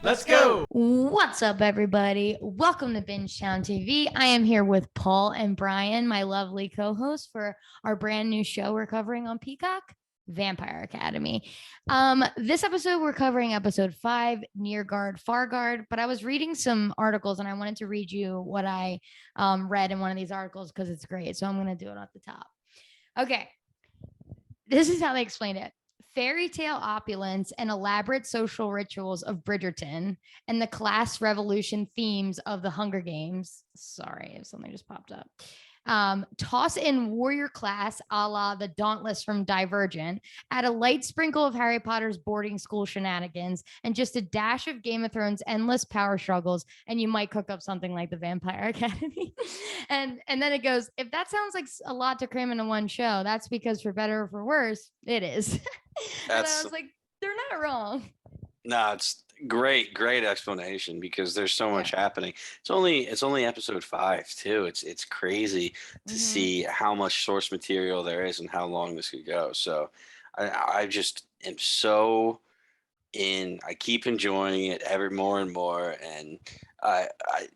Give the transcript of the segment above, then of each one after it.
Let's go. What's up, everybody? Welcome to Binge Town TV. I am here with Paul and Brian, my lovely co-hosts, for our brand new show we're covering on Peacock, Vampire Academy. This episode, we're covering episode 5, Near Guard, Far Guard. But I was reading some articles, and I wanted to read you what I read in one of these articles because it's great. So I'm going to do it at the top. Okay. This is how they explained it. Fairy tale opulence and elaborate social rituals of Bridgerton and the class revolution themes of the Hunger Games. Sorry if something just popped up. Toss in warrior class a la the Dauntless from Divergent, add a light sprinkle of Harry Potter's boarding school shenanigans, and just a dash of Game of Thrones' endless power struggles, and you might cook up something like the Vampire Academy. and then it goes, if that sounds like a lot to cram into one show, that's because for better or for worse, it is. And I was like, they're not wrong. No, it's great explanation because there's so much happening. It's only episode 5 too. It's crazy to see how much source material there is and how long this could go. So I just am so in. I keep enjoying it ever more and more, and I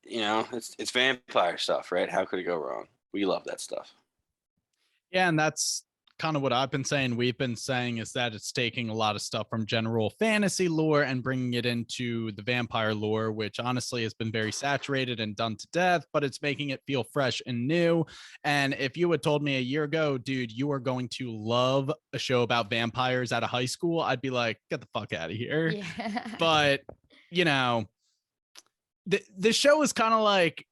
it's vampire stuff, right? How could it go wrong? We love that stuff. Yeah, and that's kind of what I've been saying. We've been saying is that it's taking a lot of stuff from general fantasy lore and bringing it into the vampire lore, which honestly has been very saturated and done to death, but it's making it feel fresh and new. And if you had told me a year ago, dude, you are going to love a show about vampires out of high school, I'd be like, get the fuck out of here. Yeah. But, you know, the show is kind of like,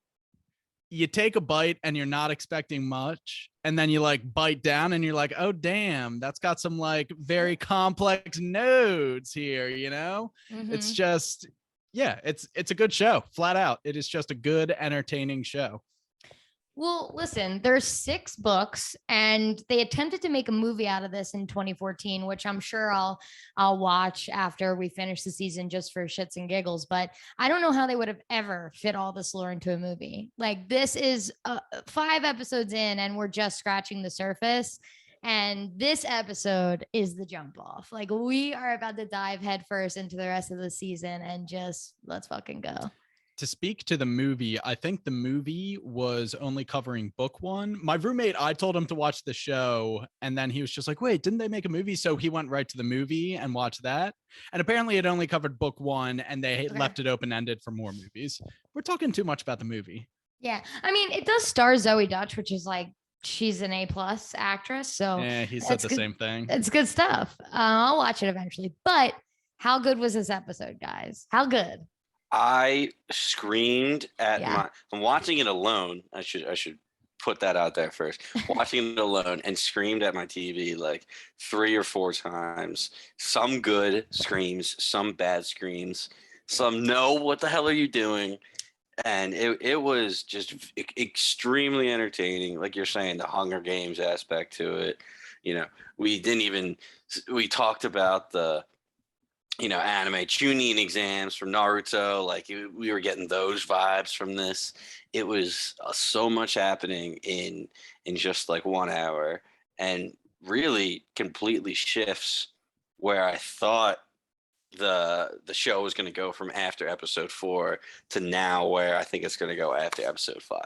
you take a bite and you're not expecting much, and then you like bite down and you're like, oh damn, that's got some like very complex nodes here, you know? It's just, yeah, it's a good show, flat out. It is just a good, entertaining show. Well, listen, there's 6 books, and they attempted to make a movie out of this in 2014, which I'm sure I'll watch after we finish the season just for shits and giggles. But I don't know how they would have ever fit all this lore into a movie. Like, this is 5 episodes in, and we're just scratching the surface. And this episode is the jump off. Like, we are about to dive headfirst into the rest of the season and just let's fucking go. To speak to the movie, I think the movie was only covering book 1. My roommate, I told him to watch the show, and then he was just like, wait, didn't they make a movie? So he went right to the movie and watched that. And apparently it only covered book 1, and they left it open-ended for more movies. We're talking too much about the movie. Yeah. I mean, it does star Zoe Dutch, which is like, she's an A+ actress. So yeah, he said the same thing. It's good stuff. I'll watch it eventually. But how good was this episode, guys? How good? I screamed at I'm watching it alone. I should put that out there first. Watching it alone and screamed at my TV like 3 or 4 times. Some good screams, some bad screams, some no, what the hell are you doing? And it was just extremely entertaining. Like you're saying, the Hunger Games aspect to it. You know, we talked about the anime Chunin exams from Naruto. Like we were getting those vibes from this. It was so much happening in just like 1 hour, and really completely shifts where I thought the show was going to go from after episode 4 to now where I think it's going to go after episode 5.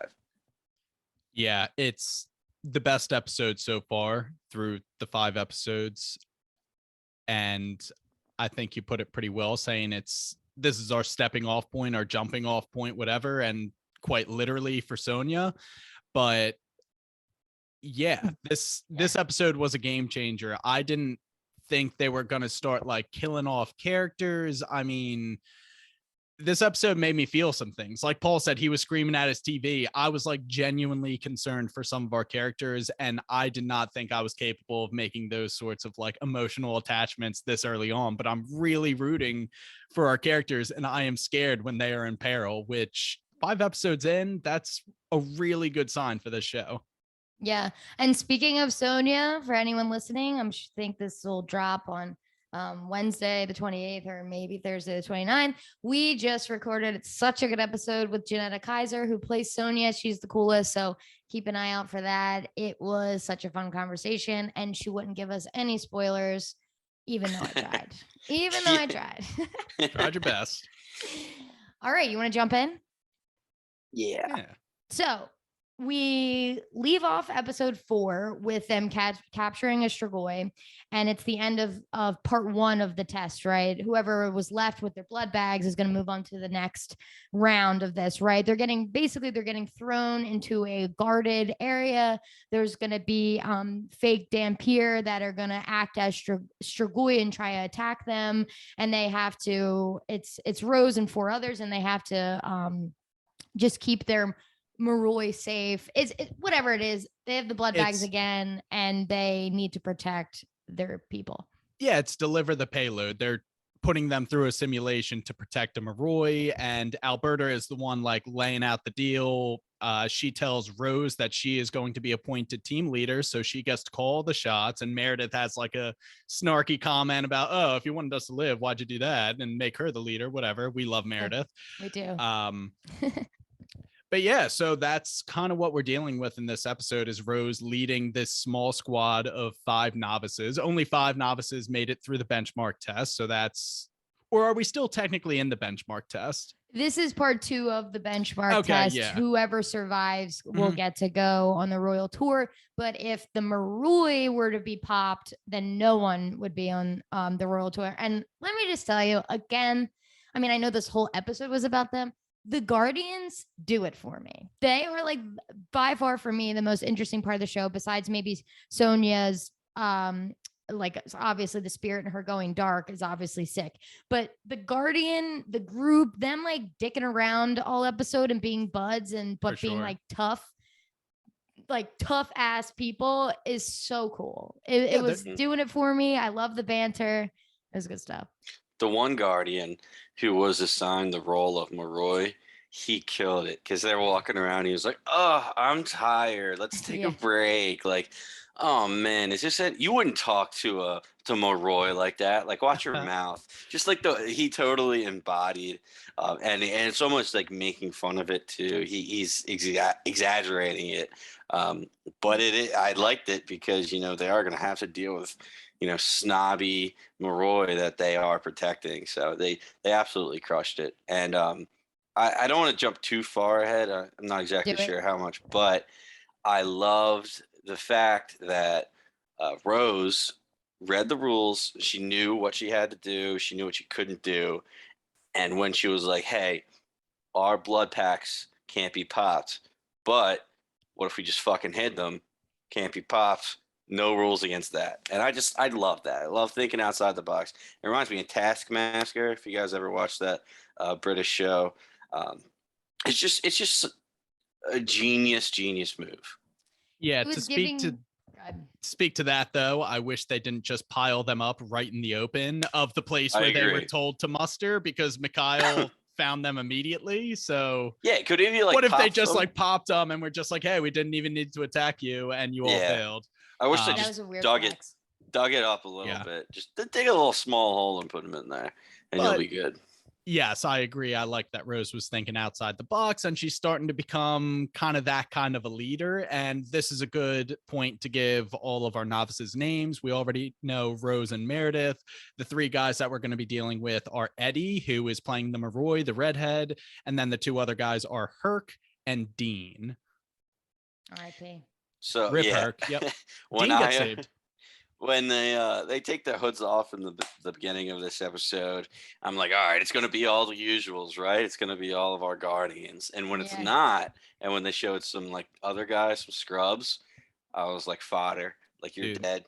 Yeah, it's the best episode so far through the 5 episodes. And I think you put it pretty well, saying this is our stepping off point, our jumping off point, whatever, and quite literally for Sonia. But yeah, this episode was a game changer. I didn't think they were going to start like killing off characters. I mean, this episode made me feel some things. Like Paul said, he was screaming at his TV. I was like genuinely concerned for some of our characters, and I did not think I was capable of making those sorts of like emotional attachments this early on, but I'm really rooting for our characters, and I am scared when they are in peril, which 5 episodes in, that's a really good sign for this show. Yeah. And speaking of Sonia, for anyone listening, I think this will drop on Wednesday the 28th or maybe Thursday the 29th. We just recorded, it's such a good episode with Janetta Kaiser, who plays Sonia. She's the coolest, so keep an eye out for that. It was such a fun conversation, and she wouldn't give us any spoilers, even though I tried. Even though I tried. Tried your best. All right, you want to jump in? Yeah. So we leave off episode 4 with them capturing a Strigoi, and it's the end of part 1 of the test, right? Whoever was left with their blood bags is going to move on to the next round of this, right? They're getting thrown into a guarded area. There's going to be fake Dhampir that are going to act as Strigoi and try to attack them, and they have to. It's Rose and 4 others, and they have to just keep their Moroi safe. It's whatever it is. They have the blood bags again, and they need to protect their people. Yeah, it's deliver the payload. They're putting them through a simulation to protect a Moroi, and Alberta is the one like laying out the deal. She tells Rose that she is going to be appointed team leader, so she gets to call the shots. And Meredith has like a snarky comment about, "Oh, if you wanted us to live, why'd you do that?" and make her the leader. Whatever. We love Meredith. We do. But yeah, so that's kind of what we're dealing with in this episode is Rose leading this small squad of 5 novices. Only 5 novices made it through the benchmark test. So or are we still technically in the benchmark test? This is part 2 of the benchmark test. Yeah. Whoever survives will get to go on the royal tour. But if the Moroi were to be popped, then no one would be on the royal tour. And let me just tell you again, I mean, I know this whole episode was about them. The Guardians do it for me. They are like by far for me the most interesting part of the show, besides maybe Sonya's like obviously the spirit and her going dark is obviously sick. But the Guardian, the group, them like dicking around all episode and being buds but being like tough ass people is so cool. It was doing it for me. I love the banter. It was good stuff. The one Guardian who was assigned the role of Moroi, he killed it because they're walking around. He was like, "Oh, I'm tired. Let's take a break." Like, oh man, it's just that you wouldn't talk to Moroi like that. Like, watch your mouth. Just like he totally embodied, and it's almost like making fun of it too. He's exaggerating it, but I liked it because they are going to have to deal with snobby Moroi that they are protecting. So they absolutely crushed it. And I don't want to jump too far ahead. I'm not exactly sure how much, but I loved the fact that Rose read the rules. She knew what she had to do. She knew what she couldn't do. And when she was like, "Hey, our blood packs can't be popped, but what if we just fucking hid them? Can't be popped. No rules against that." And I love that. I love thinking outside the box. It reminds me of Taskmaster. If you guys ever watched that British show, it's just a genius move. Yeah. To speak to that though, I wish they didn't just pile them up right in the open of the place where they were told to muster, because Mikhail found them immediately. So yeah, could he like? What if they just like popped them and were just like, "Hey, we didn't even need to attack you, and you all failed." I wish they just dug it up a little bit. Just dig a little small hole and put them in there, and you'll be good. Yes, I agree. I like that Rose was thinking outside the box, and she's starting to become kind of a leader. And this is a good point to give all of our novices names. We already know Rose and Meredith. The 3 guys that we're going to be dealing with are Eddie, who is playing the Moroi, the redhead, and then the 2 other guys are Herc and Dean. R.I.P. So Rip Herc. Yep. Dean gets saved. When they take their hoods off in the beginning of this episode, I'm like, all right, it's going to be all the usuals, right? It's going to be all of our Guardians. And when it's not, and when they showed some like other guys, some scrubs, I was like, fodder. Like, you're dead.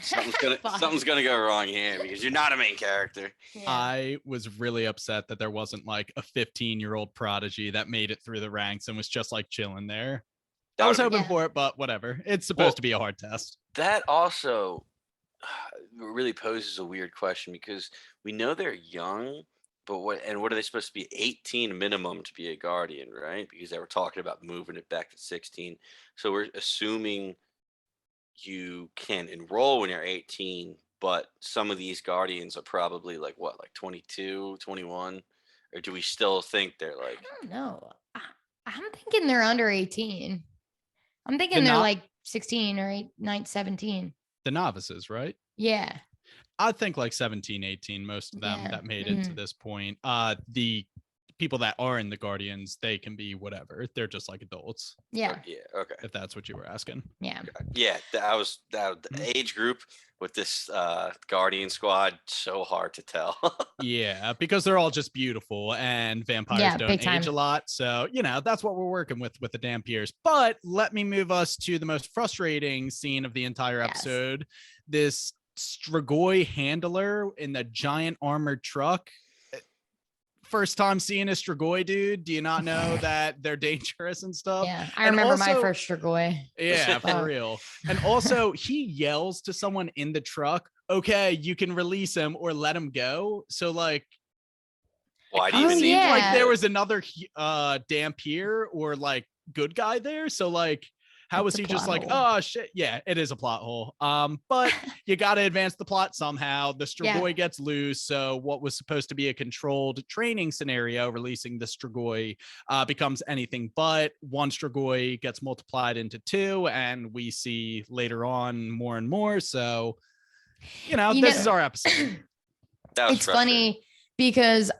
Something's gonna go wrong here because you're not a main character. Yeah. I was really upset that there wasn't like a 15-year-old prodigy that made it through the ranks and was just like chilling there. I was hoping for it, but whatever. It's supposed to be a hard test. That also really poses a weird question because we know they're young, but what are they supposed to be? 18 minimum to be a Guardian, right? Because they were talking about moving it back to 16. So we're assuming you can enroll when you're 18, but some of these Guardians are probably like 22, 21? Or do we still think they're like... I don't know. I'm thinking they're under 18. I'm thinking they're like 16 or 17. The novices, right? Yeah. I think like 17, 18, most of them that made it to this point. The people that are in the Guardians, they can be whatever. They're just like adults. Yeah. Okay. If that's what you were asking. Yeah. Yeah. The age group with this Guardian squad, so hard to tell. Yeah, because they're all just beautiful and vampires don't age a lot. So, that's what we're working with the Dhampirs. But let me move us to the most frustrating scene of the entire episode. This Strigoi handler in the giant armored truck. First time seeing a Strigoi, dude. Do you not know that they're dangerous and stuff? Yeah, I remember my first Strigoi. Yeah, for real. And also, he yells to someone in the truck, okay, you can release him or let him go. So, like, why do you seemed like there was another Dhampir or like good guy there? So, like, how was he just like, oh shit? Yeah, it is a plot hole. But you got to advance the plot somehow. The Strigoi gets loose. So what was supposed to be a controlled training scenario, releasing the Strigoi, becomes anything but. One Strigoi gets multiplied into two, and we see later on more and more. So, this is our episode. It's funny. Because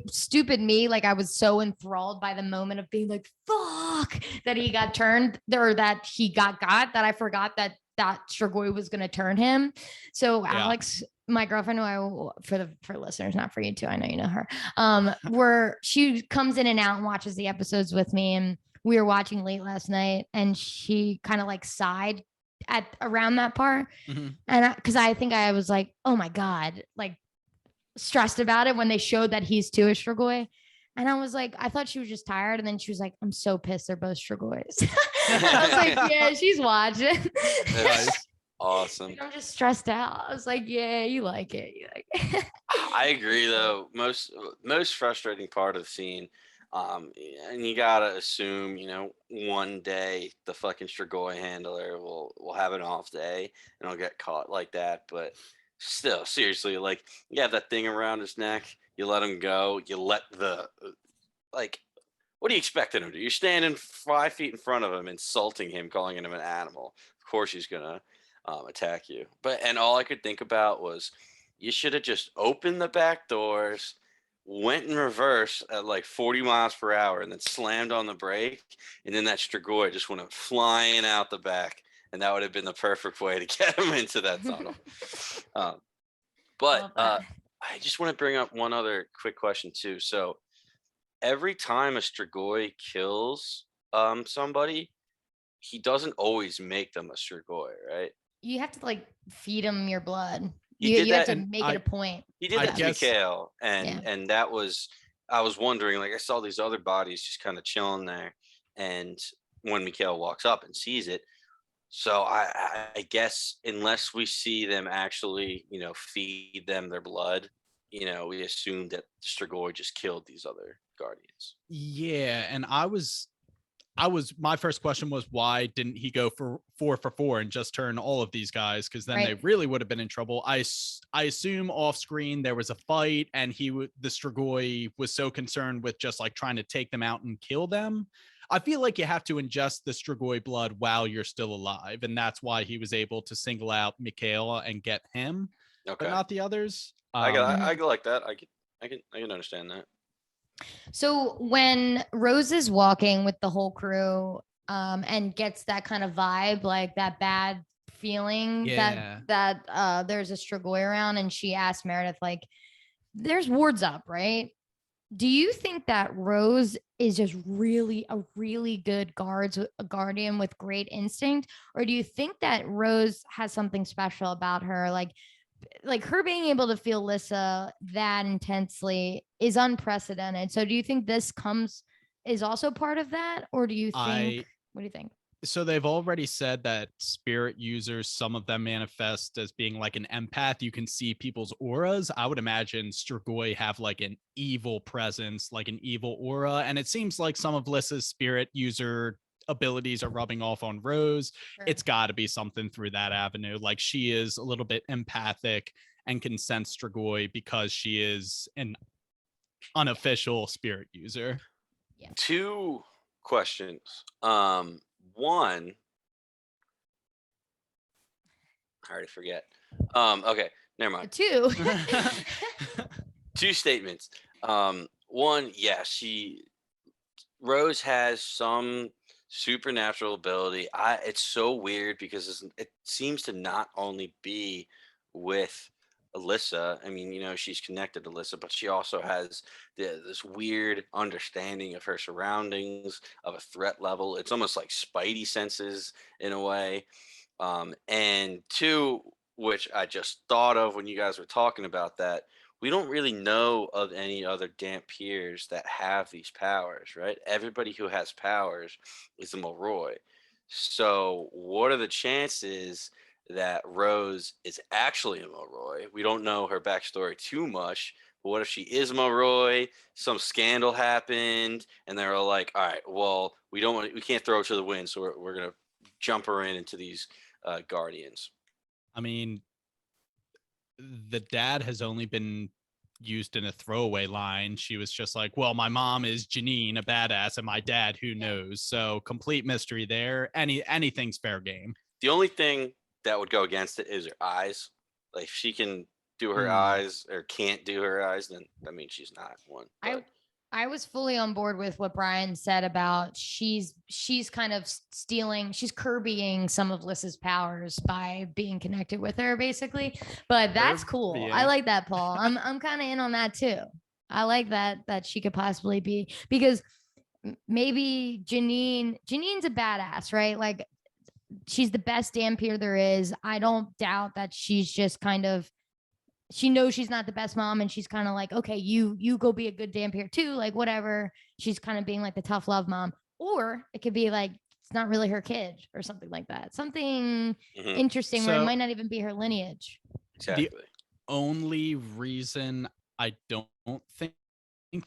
stupid me, like I was so enthralled by the moment of being like, fuck, that he got turned or that he got that I forgot that Strigoi was going to turn him. So Alex, my girlfriend, who for listeners, not for you two, I know you know her, she comes in and out and watches the episodes with me. And we were watching late last night and she kind of like sighed at around that part. Mm-hmm. And because I think I was like, oh my God, like, stressed about it when they showed that he's too a Strigoi. And I was like, I thought she was just tired. And then she was like, I'm so pissed they're both Strigois. I was like, yeah, she's watching. That's awesome. I'm just stressed out. I was like, yeah, you like it. I agree though. Most frustrating part of the scene, and you gotta assume, one day the fucking Strigoi handler will have an off day and he'll get caught like that. But still, seriously, like, you have that thing around his neck, you let him go, you let what do you expect him to do? You're standing 5 feet in front of him, insulting him, calling him an animal. Of course he's gonna attack you. And all I could think about was, you should have just opened the back doors, went in reverse at like 40 miles per hour, and then slammed on the brake, and then that Strigoi just went flying out the back. And that would have been the perfect way to get him into that tunnel. But I just want to bring up one other quick question too. So every time a Strigoi kills somebody, he doesn't always make them a Strigoi, right? You have to like feed him your blood. You have to make it a point. He did that to Mikhail, and that was, I was wondering, like, I saw these other bodies just kind of chilling there, and when Mikhail walks up and sees it. So I guess unless we see them actually, feed them their blood, we assume that Strigoi just killed these other Guardians. Yeah, and my first question was, why didn't he go for 4 and just turn all of these guys? Because then they really would have been in trouble. I assume off screen there was a fight, and the Strigoi was so concerned with just like trying to take them out and kill them. I feel like you have to ingest the Strigoi blood while you're still alive, and that's why he was able to single out Mikhail and get him, but not the others. I like that. I can understand that. So when Rose is walking with the whole crew, and gets that kind of vibe, like that bad feeling that there's a Strigoi around, and she asked Meredith, like, "There's wards up, right?" Do you think that Rose is just really a really good guardian with great instinct? Or do you think that Rose has something special about her? Like her being able to feel Lissa that intensely is unprecedented. So do you think this is also part of that? Or do you think, what do you think? So they've already said that spirit users, some of them manifest as being like an empath. You can see people's auras. I would imagine Strigoi have like an evil presence, like an evil aura. And it seems like some of Lissa's spirit user abilities are rubbing off on Rose. Sure. It's got to be something through that avenue. Like, she is a little bit empathic and can sense Strigoi because she is an unofficial spirit user. Yeah. 2 questions. One, I already forget. Okay. Never mind. Two. Two statements. One, yeah, Rose has some supernatural ability. It's so weird because it seems to not only be with Alyssa. I mean, she's connected to Alyssa, but she also has this weird understanding of her surroundings, of a threat level. It's almost like Spidey senses in a way. And two, which I just thought of when you guys were talking about that, we don't really know of any other Dampiers that have these powers, right? Everybody who has powers is a Moroi. So, what are the chances that Rose is actually a Moroi? We don't know her backstory too much, but what if she is Moroi? Some scandal happened, and they're all like, "All right, well, we can't throw her to the wind, so we're gonna jump her into these Guardians." I mean, the dad has only been used in a throwaway line. She was just like, well, my mom is Janine, a badass, and my dad, who knows? So complete mystery there. Anything's fair game. The only thing that would go against it is her eyes. Like, if she can do her eyes or can't do her eyes, then that means she's not one. But I was fully on board with what Brian said about she's kind of she's Kirbying some of Lissa's powers by being connected with her, basically. But that's cool. I like that, Paul. I'm kind of in on that too. I like that she could possibly be, because maybe Janine's a badass, right? Like, she's the best Dampier there is. I don't doubt that she's just kind of, she knows she's not the best mom, and she's kind of like, okay, you go be a good Dampier too, like whatever. She's kind of being like the tough love mom. Or it could be like it's not really her kid or something like that. Something interesting where it might not even be her lineage. Exactly. The only reason I don't think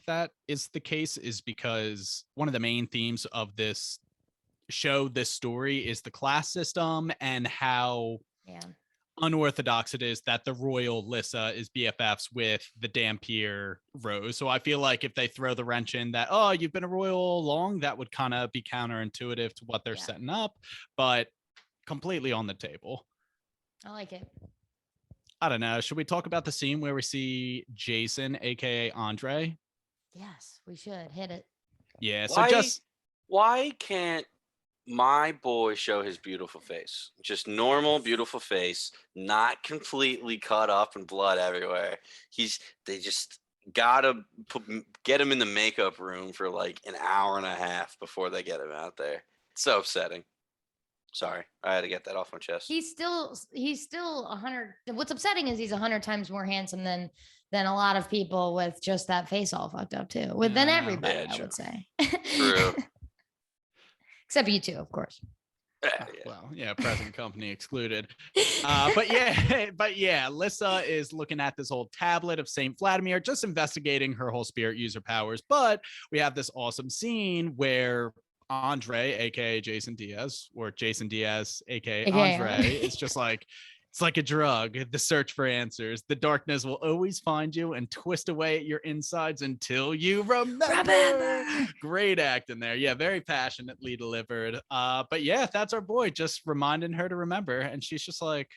that is the case is because one of the main themes of this show, this story, is the class system and how unorthodox it is that the royal Lissa is BFFs with the Dampier Rose. So I feel like if they throw the wrench in that, oh, you've been a royal all along, that would kind of be counterintuitive to what they're setting up, but completely on the table. I like it. I don't know. Should we talk about the scene where we see Jason, aka Andre? Yes, we should hit it. Yeah. Why can't my boy show his beautiful face? Just normal, beautiful face, not completely cut up and blood everywhere. They just gotta get him in the makeup room for like an hour and a half before they get him out there. It's so upsetting. Sorry, I had to get that off my chest. He's still 100. What's upsetting is he's 100 times more handsome than a lot of people with just that face all fucked up too. Than everybody, I would say. True. Except you two, of course. Well, yeah, present company excluded. But yeah, Lissa is looking at this old tablet of Saint Vladimir, just investigating her whole spirit user powers. But we have this awesome scene where Andre, aka Jason Diaz, or Jason Diaz, aka Andre, is just like, it's like a drug, the search for answers. The darkness will always find you and twist away at your insides until you remember. Great acting there. Yeah, very passionately delivered. But yeah, that's our boy, just reminding her to remember. And she's just like,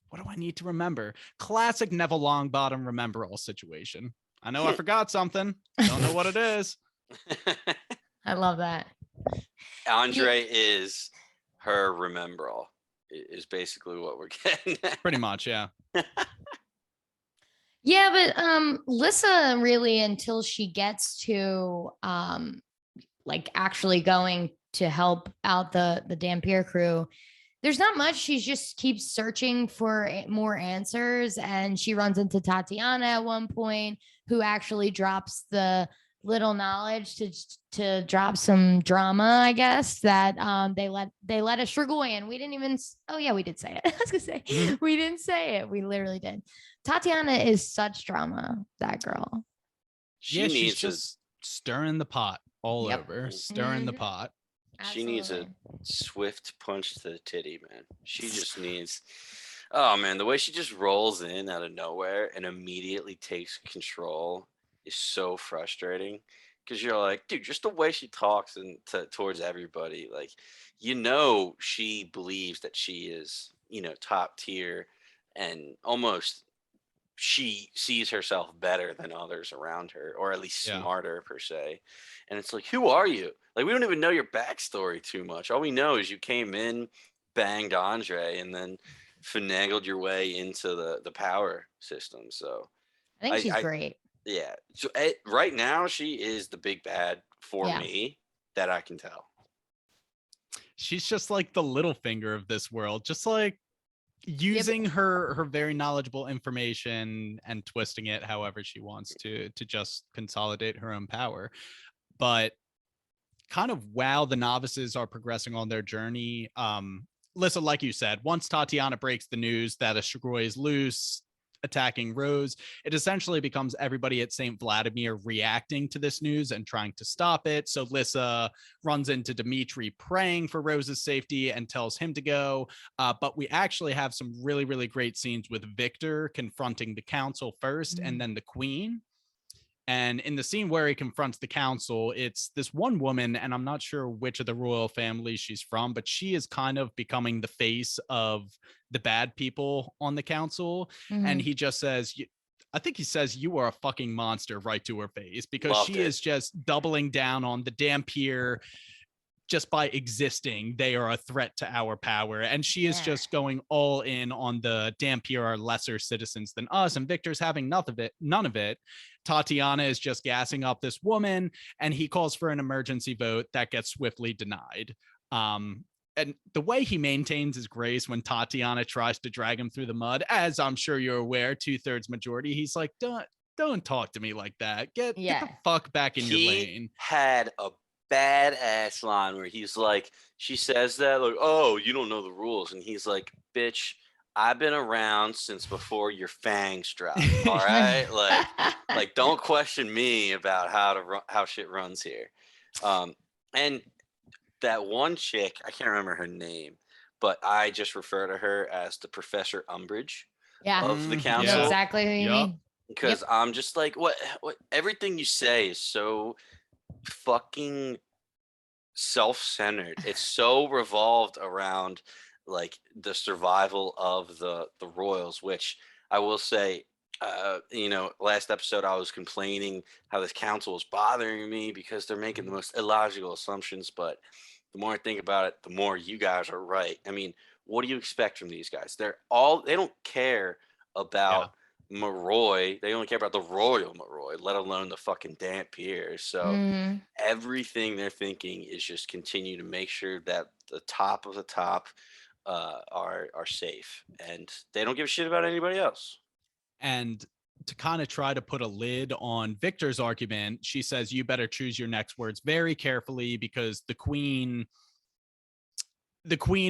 what do I need to remember? Classic Neville Longbottom remember all situation. I know I forgot something. Don't know what it is. I love that. Andre is her remember all. Is basically what we're getting at. Pretty much, yeah. Yeah, but Lissa really, until she gets to like actually going to help out the Dampier crew, there's not much. She just keeps searching for more answers, and she runs into Tatiana at one point, who actually drops the little knowledge to drop some drama, I guess, that they let a Strigoi in. We didn't even, oh yeah, we did say it. I was gonna say we didn't say it. We literally did. Tatiana is such drama, that girl. She's just stirring the pot all over, stirring the pot. She needs a swift punch to the titty, man. She just needs, oh man, the way she just rolls in out of nowhere and immediately takes control is so frustrating, because you're like, dude, just the way she talks and towards everybody, like, she believes that she is, top tier and almost she sees herself better than others around her, or at least Yeah. smarter per se. And it's like, who are you? Like, we don't even know your backstory too much. All we know is you came in, banged Andre, and then finagled your way into the power system. So I think she's I great. yeah. So right now, she is the big bad for Yeah. me that I can tell. She's just like the little finger of this world, just like using her very knowledgeable information and twisting it however she wants to just consolidate her own power. But kind of while the novices are progressing on their journey, Lissa, like you said, once Tatiana breaks the news that a Strigoi is loose attacking Rose, it essentially becomes everybody at St. Vladimir reacting to this news and trying to stop it. So Lissa runs into Dimitri praying for Rose's safety and tells him to go. But we actually have some really, really great scenes with Victor confronting the council first and then the queen. And in the scene where he confronts the council, it's this one woman, and I'm not sure which of the royal families she's from, but she is kind of becoming the face of the bad people on the council. And he just says, I think he says, "You are a fucking monster," right to her face, because Loved she it. is just doubling down on the Dampier. Just by existing, they are a threat to our power. And she is just going all in on the Dampier are lesser citizens than us. And Victor's having none of it. Tatiana is just gassing up this woman, and he calls for an emergency vote that gets swiftly denied. And the way he maintains his grace when Tatiana tries to drag him through the mud, as I'm sure you're aware, 2/3 majority, he's like, don't talk to me like that. Get the fuck back in your lane. Had a badass line where he's like, she says that, like, oh, you don't know the rules. And he's like, bitch, I've been around since before your fangs dropped. All right. like don't question me about how shit runs here. And that one chick, I can't remember her name, but I just refer to her as the Professor Umbridge of the I council. know exactly who you mean. Because I'm just like, what everything you say is so fucking self-centered. It's so revolved around like the survival of the royals, which I will say, last episode I was complaining how this council was bothering me because they're making the most illogical assumptions, but the more I think about it, the more you guys are right. I mean, what do you expect from these guys? They don't care about Maroi. They only care about the royal Maroi, let alone the fucking Dampier. So everything they're thinking is just continue to make sure that the top of the top are safe, and they don't give a shit about anybody else. And to kind of try to put a lid on Victor's argument, she says, you better choose your next words very carefully because the queen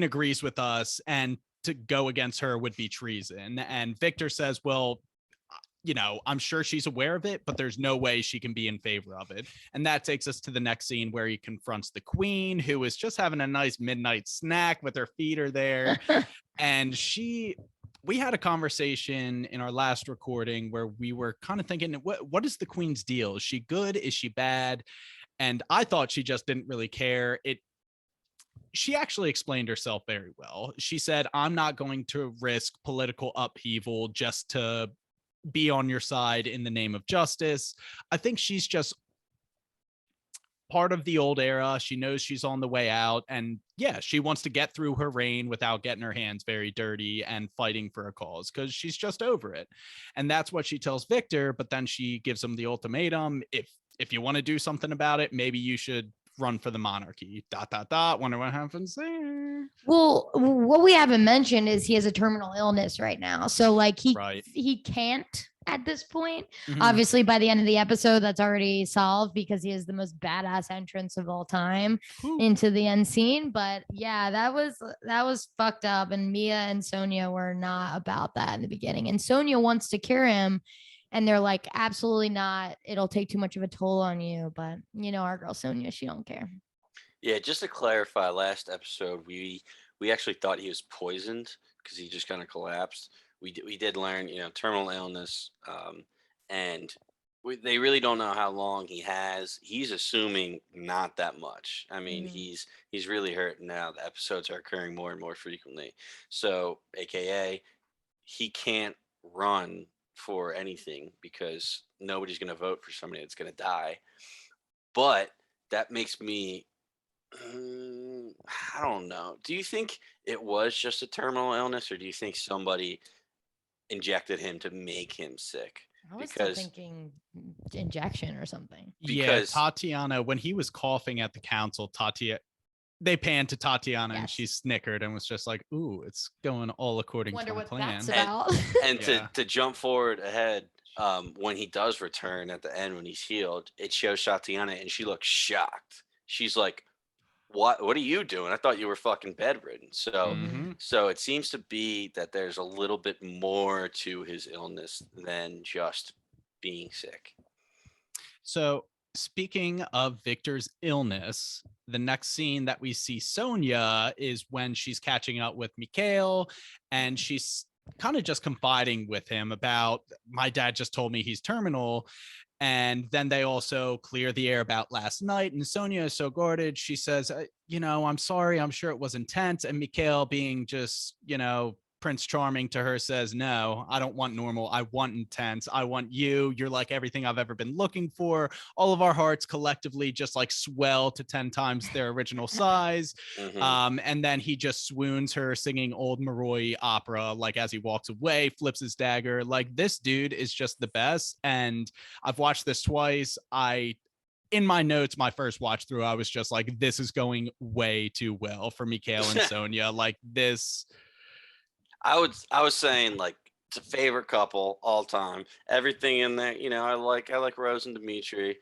agrees with us, and to go against her would be treason. And Victor says, well, I'm sure she's aware of it, but there's no way she can be in favor of it. And that takes us to the next scene where he confronts the queen, who is just having a nice midnight snack with her feet are there. And we had a conversation in our last recording where we were kind of thinking, what is the queen's deal? Is she good? Is she bad? And I thought she just didn't really care. She actually explained herself very well. She said, I'm not going to risk political upheaval just to be on your side in the name of justice. I think she's just part of the old era. She knows she's on the way out, and she wants to get through her reign without getting her hands very dirty and fighting for a cause because she's just over it. And that's what she tells Victor, but then she gives him the ultimatum. If you want to do something about it, maybe you should run for the monarchy. ... Wonder what happens there. Well, what we haven't mentioned is he has a terminal illness right now. So like he can't at this point. Obviously, by the end of the episode, that's already solved because he has the most badass entrance of all time into the end scene. But yeah, that was fucked up. And Mia and Sonia were not about that in the beginning. And Sonia wants to cure him. And they're like, absolutely not. It'll take too much of a toll on you. But our girl Sonia, she don't care. Yeah, just to clarify, last episode we actually thought he was poisoned because he just kind of collapsed. We did learn, terminal illness, and they really don't know how long he has. He's assuming not that much. I mean, he's really hurt now. The episodes are occurring more and more frequently. So, AKA, he can't run for anything because nobody's going to vote for somebody that's going to die. But that makes me, I don't know. Do you think it was just a terminal illness, or do you think somebody injected him to make him sick? I was still thinking injection or something. Yeah, Tatiana, when he was coughing at the council, they panned to Tatiana and she snickered and was just like, "Ooh, it's going all according to plan." That's about. And to jump forward ahead, when he does return at the end when he's healed, it shows Tatiana and she looks shocked. She's like, what are you doing? I thought you were fucking bedridden. So so it seems to be that there's a little bit more to his illness than just being sick. So speaking of Victor's illness, the next scene that we see Sonia is when she's catching up with Mikhail, and she's kind of just confiding with him about, my dad just told me he's terminal. And then they also clear the air about last night. And Sonia is so guarded. She says, I'm sorry. I'm sure it was intense. And Mikhail, being just, Prince Charming to her, says, "No, I don't want normal. I want intense. I want you. You're like everything I've ever been looking for." All of our hearts collectively just like swell to 10 times their original size. And then he just swoons her singing old Maroi opera, like as he walks away, flips his dagger. Like, this dude is just the best. And I've watched this twice. In my notes, my first watch through, I was just like, this is going way too well for Mikhail and Sonia. Like this. I was saying, like, it's a favorite couple all time. Everything in there, I like Rose and Dimitri,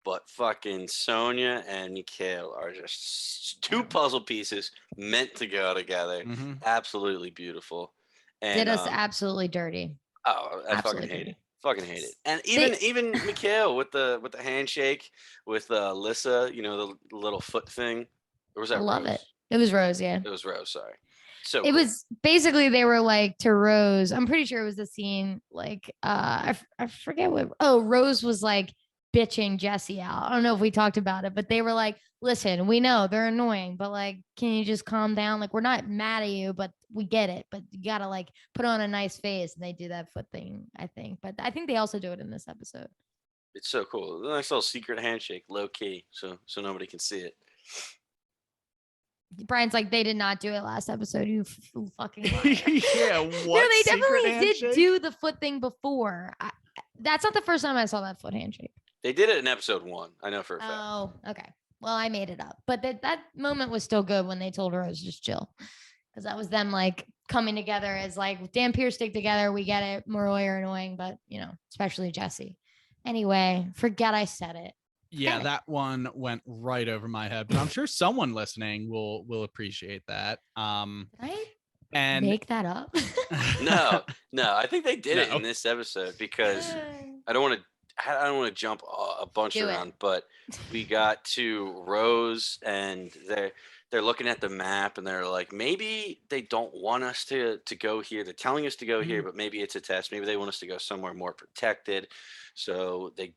but fucking Sonia and Mikhail are just two puzzle pieces meant to go together. Absolutely beautiful. And did us absolutely dirty. Oh, I fucking hate it. Fucking hate it. And even Mikhail with the handshake with Lissa, the little foot thing. Or was that Rose? Love it. It was Rose, yeah. It was Rose, sorry. So it was basically, they were like to Rose. I'm pretty sure it was the scene, like I forget what. Oh, Rose was like bitching Jesse out. I don't know if we talked about it, but they were like, "Listen, we know they're annoying, but like, can you just calm down? Like, we're not mad at you, but we get it. But you gotta like put on a nice face." And they do that foot thing, I think. But I think they also do it in this episode. It's so cool. A nice little secret handshake, low key, so nobody can see it. Brian's like, they did not do it last episode. You fucking liar. Yeah, what? No, they definitely did do the foot thing before. That's not the first time I saw that foot handshake. They did it in episode 1. I know for a fact. Oh, okay. Well, I made it up, but that moment was still good when they told Rose just chill, because that was them like coming together as like, Dan Pierce stick together. We get it. Maroi are annoying, but especially Jesse. Anyway, forget I said it. Yeah, that one went right over my head, but I'm sure someone listening will appreciate that. Right? And make that up? No, I think they did it in this episode, because I don't want to jump a bunch around, but we got to Rose and they're looking at the map and they're like, maybe they don't want us to go here. They're telling us to go here, but maybe it's a test. Maybe they want us to go somewhere more protected. So they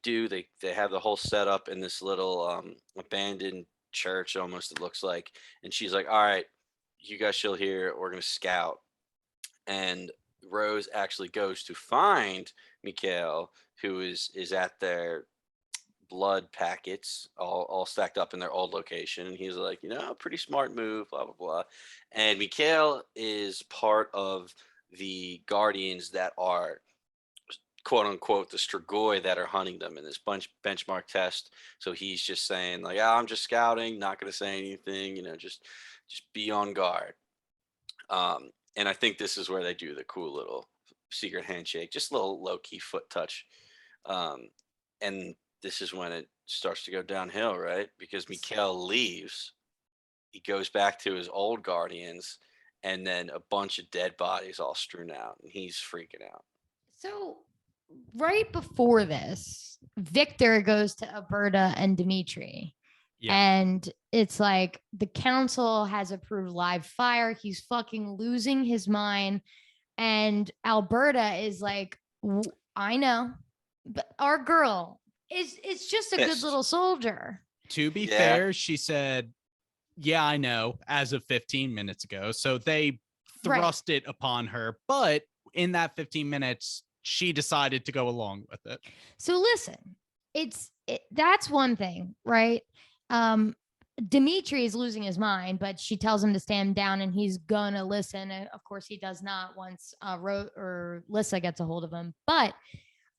have the whole setup in this little abandoned church, almost, it looks like. And she's like, all right, you guys chill here. We're going to scout. And Rose actually goes to find Mikhail, who is at their blood packets all stacked up in their old location. And he's like, pretty smart move, blah, blah, blah. And Mikhail is part of the Guardians that are, quote unquote, the Strigoi that are hunting them in this benchmark test. So he's just saying like, I'm just scouting, not going to say anything, just be on guard. And I think this is where they do the cool little secret handshake, just a little low-key foot touch. And this is when it starts to go downhill, right? Because Mikhail leaves. He goes back to his old Guardians, and then a bunch of dead bodies all strewn out, and he's freaking out. So right before this, Victor goes to Alberta and Dimitri. Yeah. And it's like the council has approved live fire. He's fucking losing his mind. And Alberta is like, I know, but our girl is just a good little soldier. To be fair, she said, yeah, I know, as of 15 minutes ago. So they thrust it upon her. But in that 15 minutes, she decided to go along with it. So listen, that's one thing, right? Dimitri is losing his mind, but she tells him to stand down and he's gonna listen. And of course, he does not once Lissa gets a hold of him. But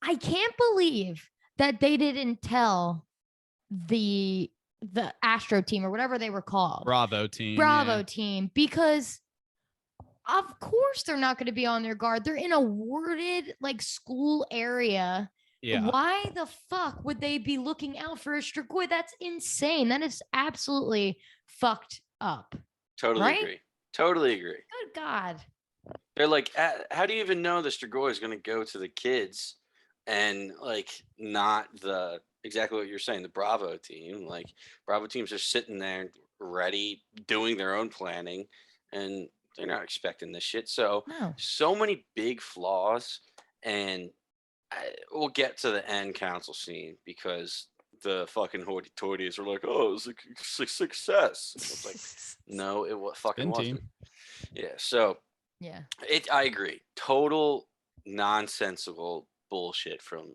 I can't believe that they didn't tell the Astro team or whatever they were called. Bravo team, because of course they're not going to be on their guard. They're in a worded like school area. Yeah. Why the fuck would they be looking out for a Strigoi? That's insane. That is absolutely fucked up. Totally agree. Totally agree. Good God. They're like, how do you even know the Strigoi is going to go to the kids and like not exactly what you're saying, the Bravo team? Like Bravo teams are sitting there ready, doing their own planning, and they're not expecting this shit. So many big flaws, and we'll get to the end council scene because the fucking hoity-toities are like, oh, it was a success. It's like, no, it fucking wasn't. Yeah, so yeah, I agree. Total nonsensical bullshit from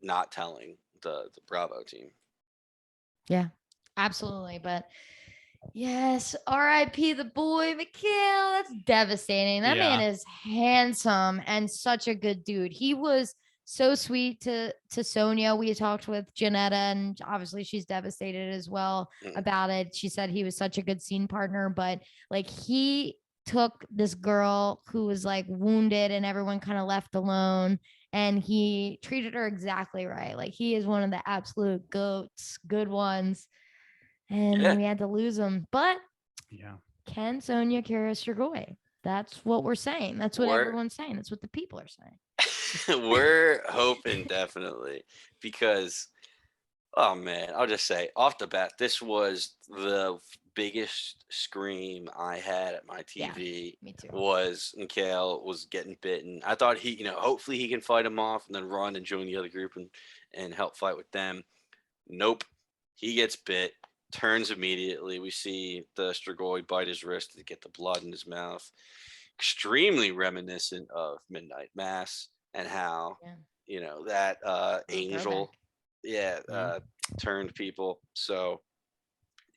not telling the Bravo team. Yeah, absolutely. But yes, R.I.P. the boy, Mikhail. That's devastating. That man is handsome and such a good dude. He was so sweet to Sonia. We talked with Janetta, and obviously she's devastated as well about it. She said he was such a good scene partner, but like he took this girl who was like wounded and everyone kind of left alone, and he treated her exactly right. Like he is one of the absolute goats, good ones. And we had to lose him. But can Sonia carry a Strigoi? That's what we're saying. That's what everyone's saying. That's what the people are saying. We're hoping definitely, because oh man, I'll just say off the bat, this was the biggest scream I had at my TV. Me too. Was Mikhail was getting bitten. I thought he, hopefully he can fight him off and then run and join the other group and help fight with them. Nope. He gets bit, turns immediately. We see the Strigoi bite his wrist to get the blood in his mouth. Extremely reminiscent of Midnight Mass and how, that angel, turned people. So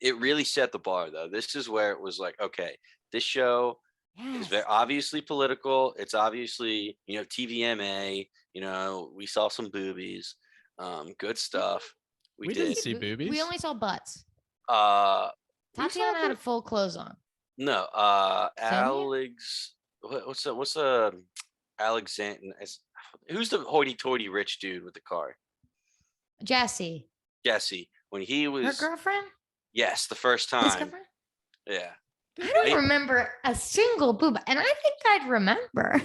it really set the bar, though. This is where it was like, okay, this show is very obviously political. It's obviously, TVMA. We saw some boobies, good stuff. We didn't see boobies. We only saw butts. Tatiana had full clothes on. No, Alex. What's Alexander? Who's the hoity-toity rich dude with the car? Jesse. When he was her girlfriend. Yes, the first time. His girlfriend? Yeah. I don't remember a single boob, and I think I'd remember.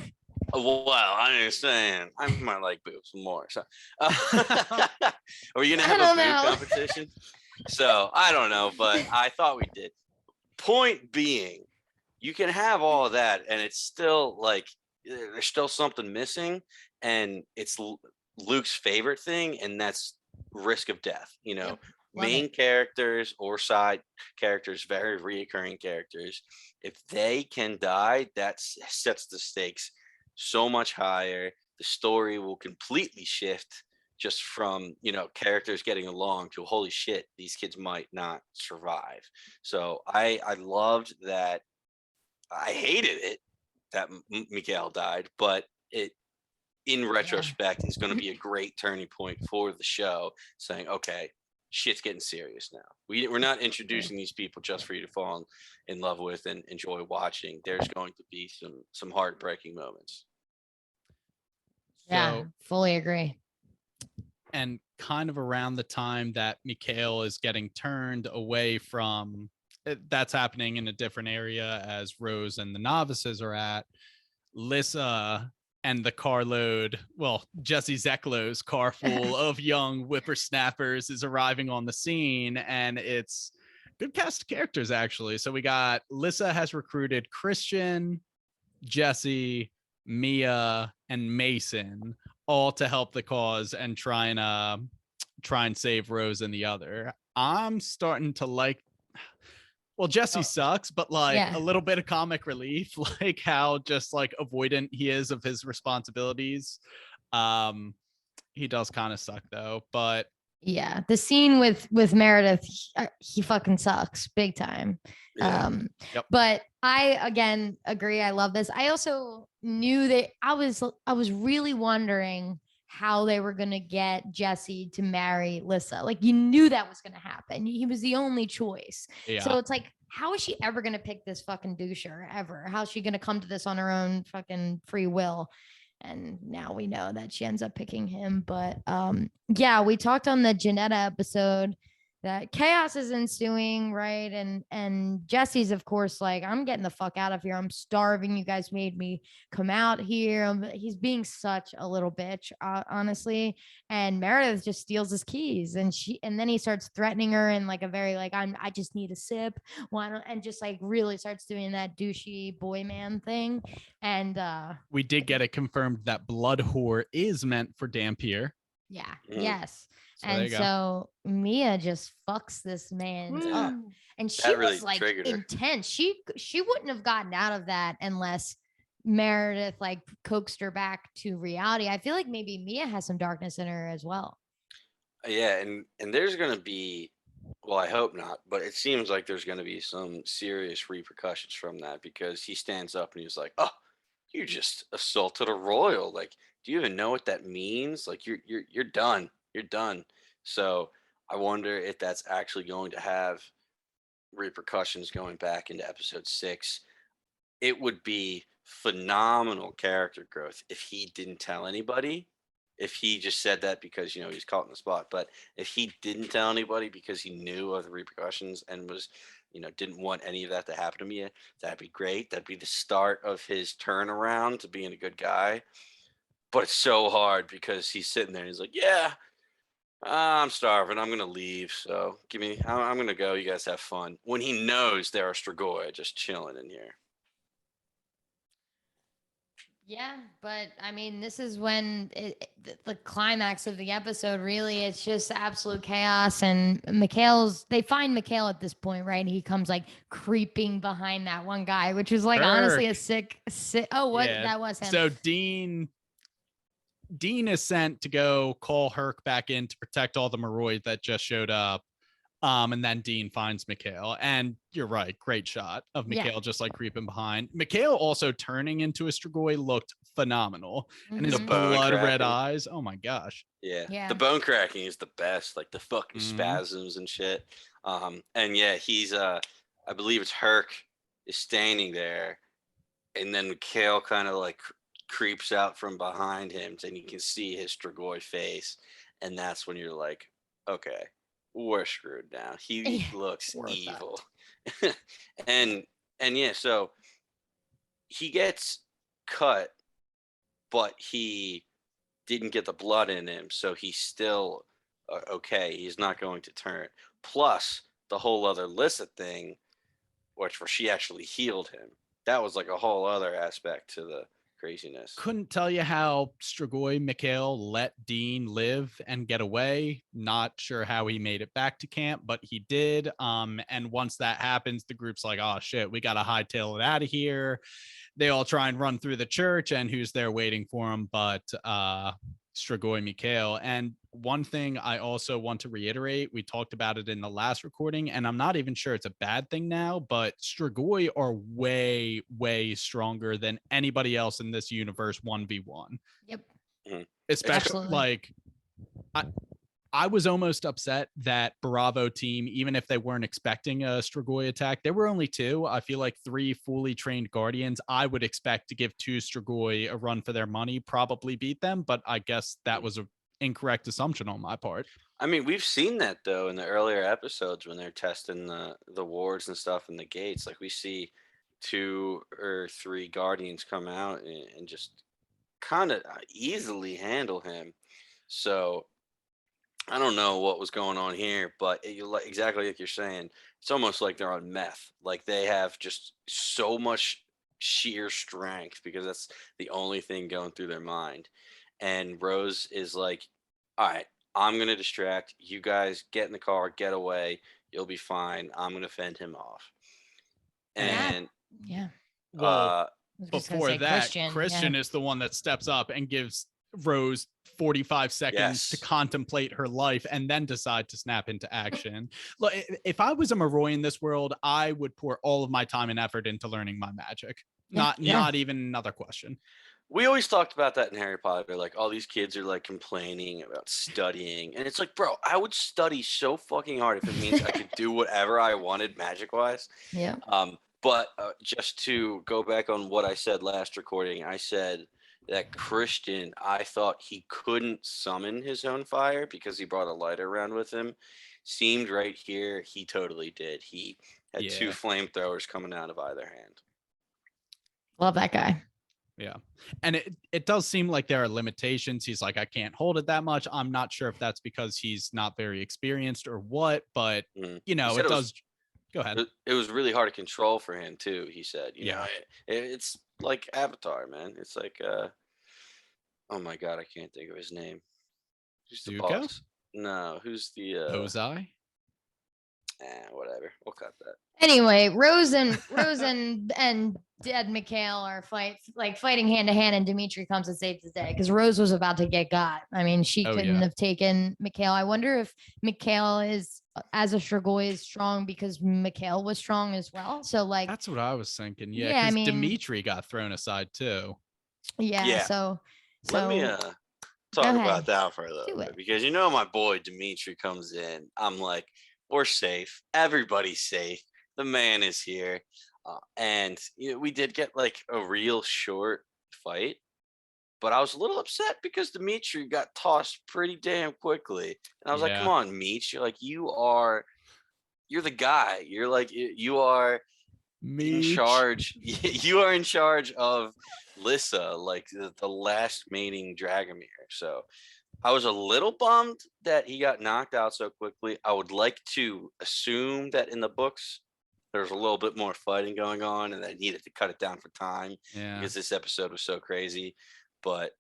Well, I understand. I might like boobs more. So, are we gonna have a boob competition? So I don't know, but I thought we did. Point being, you can have all of that, and it's still like there's still something missing, and it's Luke's favorite thing, and that's risk of death. Main characters or side characters, very reoccurring characters. If they can die, that sets the stakes so much higher. The story will completely shift just from characters getting along to holy shit, these kids might not survive. So I loved that. I hated it that Mikhail died, but it in retrospect is going to be a great turning point for the show, saying, okay, shit's getting serious now. We're not introducing these people just for you to fall in love with and enjoy watching. There's going to be some heartbreaking moments. Yeah, fully agree. And kind of around the time that Mikhail is getting turned away from, that's happening in a different area as Rose and the novices are at, Lissa and the carload, Jesse Zeklow's car full of young whippersnappers is arriving on the scene, and it's good cast of characters, actually. So we got Lissa has recruited Christian, Jesse, Mia, and Mason all to help the cause and try and save Rose and the other. I'm starting to like, Jesse sucks, but a little bit of comic relief, like how just like avoidant he is of his responsibilities. He does kind of suck though, but Yeah, the scene with Meredith, he fucking sucks big time. Yeah. Yep. But I again agree. I love this. I also knew that I was really wondering how they were gonna get Jesse to marry Lissa. Like you knew that was gonna happen. He was the only choice. yeah. So it's like, how is she ever gonna pick this fucking doucher ever? How's she gonna come to this on her own fucking free will? And now we know that she ends up picking him. But yeah, we talked on the Janetta episode that chaos is ensuing, right? And Jesse's of course like, I'm getting the fuck out of here. I'm starving. You guys made me come out here. He's being such a little bitch, honestly. And Meredith just steals his keys, and then he starts threatening her in like a very like, I just need a sip. Why don't, and just like really starts doing that douchey boy man thing. And we did get it confirmed that blood whore is meant for Dampier. yeah, Mhm. yes. So there you And go. so Mia just fucks this man up. And she That really was like triggered her. intense. She wouldn't have gotten out of that unless Meredith like coaxed her back to reality. I feel like maybe Mia has some darkness in her as well. Yeah, and there's gonna be, well, I hope not, but it seems like there's gonna be some serious repercussions from that because he stands up and he's like, "Oh, you just assaulted a royal. Like, do you even know what that means? Like, you're done. You're done." So I wonder if that's actually going to have repercussions going back into episode 6. It would be phenomenal character growth if he didn't tell anybody. If he just said that because he's caught in the spot, but if he didn't tell anybody because he knew of the repercussions and was didn't want any of that to happen to me, that'd be great. That'd be the start of his turnaround to being a good guy. But it's so hard because he's sitting there and he's like, "Yeah, I'm starving. I'm gonna leave. So I'm gonna go. You guys have fun." When he knows there are Strigoi just chilling in here. Yeah, but I mean, this is when the climax of the episode really, it's just absolute chaos. And they find Mikhail at this point, right? He comes like creeping behind that one guy, which was like honestly a sick. Oh, what Yeah. that was him. So Dean is sent to go call Herc back in to protect all the Moroi that just showed up. And then Dean finds Mikhail, and you're right, great shot of Mikhail just like creeping behind. Mikhail also turning into a Strigoi looked phenomenal, and his The bone blood red cracking. eyes. Oh my gosh. Yeah. The bone cracking is the best, like the fucking spasms and shit. And yeah, he's I believe it's Herc is standing there, and then Mikhail kind of like creeps out from behind him, and you can see his Strigoi face, and that's when you're like, okay, we're screwed now. He looks evil. and yeah, so he gets cut, but he didn't get the blood in him, so he's still okay. He's not going to turn. Plus the whole other Lissa thing, where she actually healed him. That was like a whole other aspect to the craziness. Couldn't tell you how Strigoi Mikhail let Dean live and get away. Not sure how he made it back to camp, but he did. And once that happens, the group's like, "Oh shit, we gotta hightail it out of here." They all try and run through the church, and who's there waiting for them but Strigoi Mikhail. And one thing I also want to reiterate, we talked about it in the last recording, and I'm not even sure it's a bad thing now, but Strigoi are way, way stronger than anybody else in this universe 1v1. Yep. Especially Absolutely. like I was almost upset that Bravo team, even if they weren't expecting a Strigoi attack, there were only 2. I feel like 3 fully trained Guardians. I would expect to give 2 Strigoi a run for their money, probably beat them, but I guess that was an incorrect assumption on my part. I mean, we've seen that though in the earlier episodes when they're testing the wards and stuff in the gates. Like we see 2 or 3 Guardians come out and just kind of easily handle him. So I don't know what was going on here, but exactly like you're saying, it's almost like they're on meth. Like they have just so much sheer strength because that's the only thing going through their mind. And Rose is like, "All right, I'm going to distract. You guys get in the car, get away. You'll be fine. I'm going to fend him off." And yeah. Well, I was just gonna before say that, Christian is the one that steps up and gives Rose 45 seconds to Yes. contemplate her life and then decide to snap into action. Look, if I was a Moroi in this world, I would pour all of my time and effort into learning my magic. Yeah. Not even another question. We always talked about that in Harry Potter. Like all these kids are like complaining about studying, and it's like, bro, I would study so fucking hard if it means I could do whatever I wanted magic wise. Yeah. But just to go back on what I said last recording, I said that Christian, I thought he couldn't summon his own fire because he brought a lighter around with him. Seemed right here, he totally did. He had two Yeah. flamethrowers coming out of either hand. Love that guy. Yeah. And it does seem like there are limitations. He's like, I can't hold it that much. I'm not sure if that's because he's not very experienced or what, but you know, it does. Go ahead. It was really hard to control for him too. He said, you Yeah. know, it's like Avatar, man. It's like, oh my god, I can't think of his name. Who's the Zuko? boss? No, who's the Ozai? whatever. We'll cut that. Anyway, Rose and Dead Mikhail are fighting hand to hand, and Dimitri comes and saves the day because Rose was about to get got. I mean, she couldn't have taken Mikhail. I wonder if Mikhail is as a Strigoi is strong because Mikhail was strong as well. So like that's what I was thinking. Yeah, I mean, Dimitri got thrown aside too. Yeah. So let me talk about that for a little bit because you know my boy Dimitri comes in. I'm like, we're safe. Everybody's safe. The man is here. And you know, we did get like a real short fight, but I was a little upset because Dimitri got tossed pretty damn quickly. And I was like, come on, Meech. You're like, you're the guy. You're like, you are in charge. You are in charge of Lissa, like the last mating Dragomir. So I was a little bummed that he got knocked out so quickly. I would like to assume that in the books, there's a little bit more fighting going on and they needed to cut it down for time because this episode was so crazy. But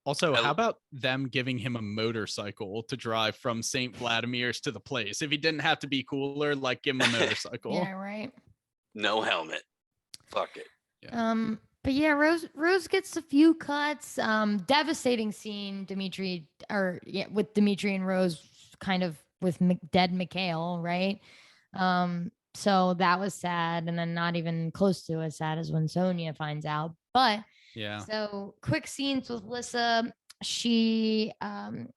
also, how about them giving him a motorcycle to drive from St. Vladimir's to the place? If he didn't have to be cooler, like give him a motorcycle. Yeah, right. No helmet. Fuck it. Yeah. But yeah, Rose gets a few cuts. Devastating scene, with Dimitri and Rose kind of with dead Mikhail, right? So that was sad, and then not even close to as sad as when Sonia finds out. But yeah. So quick scenes with Lissa. She kind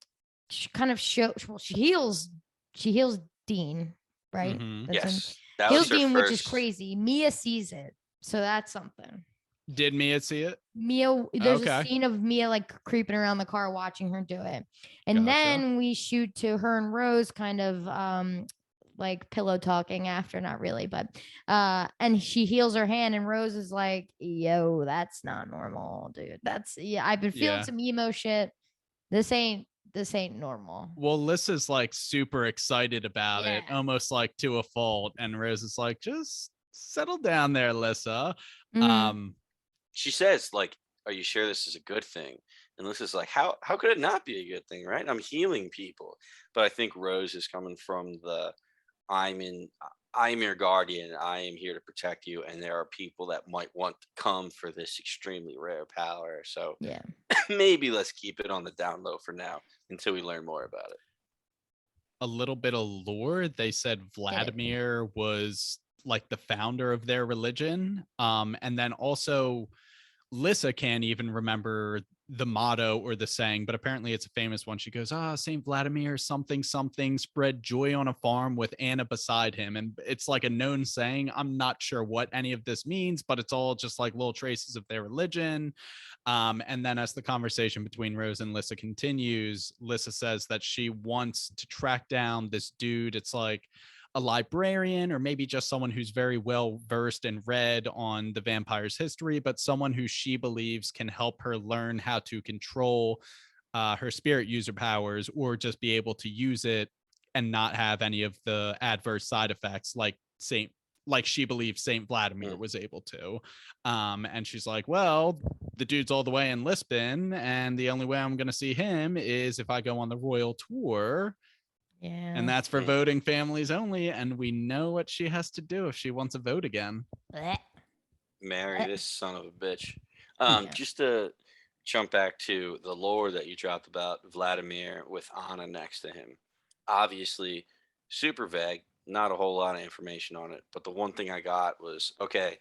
of she heals Dean, right? Mm-hmm. Yes. Heals Dean, which is crazy. Mia sees it. So that's something. Did Mia see it? Mia, there's a scene of Mia like creeping around the car watching her do it. And then we shoot to her and Rose kind of like pillow talking after, not really, but and she heals her hand and Rose is like, yo, that's not normal, dude. I've been feeling some emo shit. This ain't normal. Well, Lissa's like super excited about it, almost like to a fault. And Rose is like, just settle down there, Lissa. Mm-hmm. She says, like, are you sure this is a good thing? And Lissa's like, how could it not be a good thing, right? I'm healing people. But I think Rose is coming from I'm your guardian. I am here to protect you. And there are people that might want to come for this extremely rare power. So maybe let's keep it on the down low for now until we learn more about it. A little bit of lore. They said Vladimir was like the founder of their religion. And then also Lissa can't even remember the motto or the saying, but apparently it's a famous one. She goes, St. Vladimir, something, spread joy on a farm with Anna beside him. And it's like a known saying. I'm not sure what any of this means, but it's all just like little traces of their religion. And then as the conversation between Rose and Lissa continues, Lissa says that she wants to track down this dude. It's like a librarian or maybe just someone who's very well versed and read on the vampire's history, but someone who she believes can help her learn how to control her spirit user powers or just be able to use it and not have any of the adverse side effects like she believes St. Vladimir was able to. And she's like, well, the dude's all the way in Lisbon, and the only way I'm going to see him is if I go on the royal tour. Yeah. And that's for voting families only. And we know what she has to do if she wants to vote again. Marry this son of a bitch. Just to jump back to the lore that you dropped about Vladimir with Anna next to him. Obviously, super vague, not a whole lot of information on it. But the one thing I got was okay,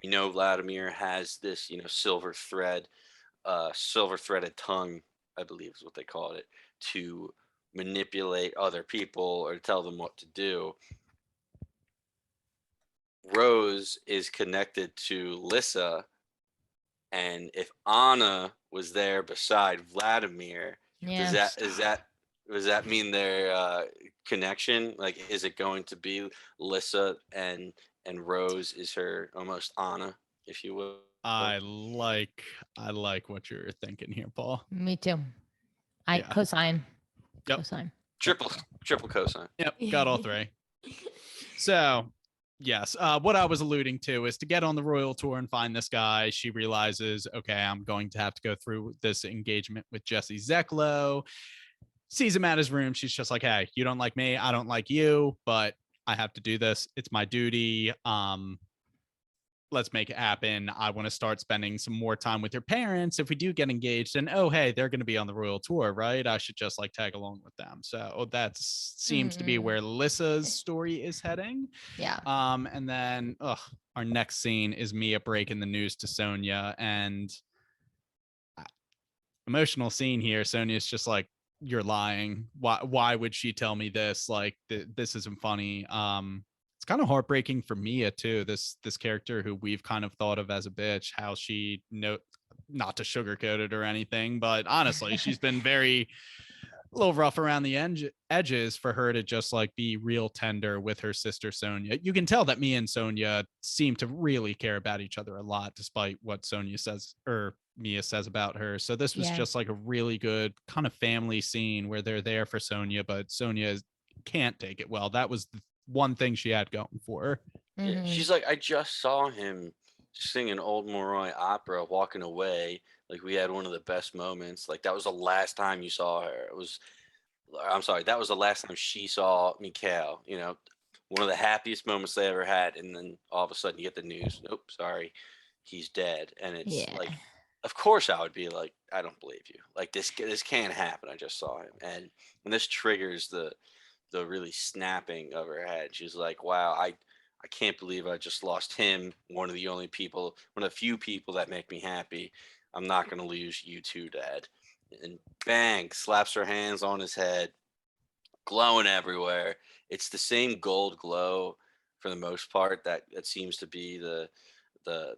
we know Vladimir has this, silver threaded tongue, I believe is what they called it, to manipulate other people or tell them what to do. Rose is connected to Lissa, and if Anna was there beside Vladimir, does Yeah. that mean their connection? Like, is it going to be Lissa and Rose is her almost Anna, if you will? I like what you're thinking here, Paul. Me too. I Yeah. cosign. Yep. Cosign. Triple cosine. Yep, got all three. So, yes, what I was alluding to is to get on the royal tour and find this guy. She realizes, okay, I'm going to have to go through this engagement with Jesse Zeklo. Sees him at his room. She's just like, hey, you don't like me. I don't like you, but I have to do this. It's my duty. Let's make it happen. I want to start spending some more time with your parents if we do get engaged. And oh, hey, they're going to be on the royal tour, right? I should just like tag along with them. So that seems to be where Lissa's story is heading. Yeah. And then our next scene is Mia breaking the news to Sonia, and emotional scene here. Sonia's just like, you're lying. Why would she tell me this? Like this isn't funny. It's kind of heartbreaking for Mia too. This character who we've kind of thought of as a bitch, how she not to sugarcoat it or anything, but honestly, she's been very a little rough around the edges for her to just like be real tender with her sister Sonia. You can tell that Mia and Sonia seem to really care about each other a lot, despite what Sonia says or Mia says about her. So this was just like a really good kind of family scene where they're there for Sonia, but Sonia can't take it well. That was the one thing she had going for her. Yeah, she's like, I just saw him sing an old Moroi opera walking away. Like, we had one of the best moments. Like, that was the last time you saw her. I'm sorry, that was the last time she saw Mikhail, one of the happiest moments they ever had. And then all of a sudden you get the news, nope, sorry, he's dead. And it's like, of course I would be like, I don't believe you. Like, this can't happen. I just saw him. And this triggers the really snapping of her head. She's like, wow, I can't believe I just lost him. One of the few people that make me happy. I'm not going to lose you too, Dad. And bang, slaps her hands on his head, glowing everywhere. It's the same gold glow for the most part that seems to be the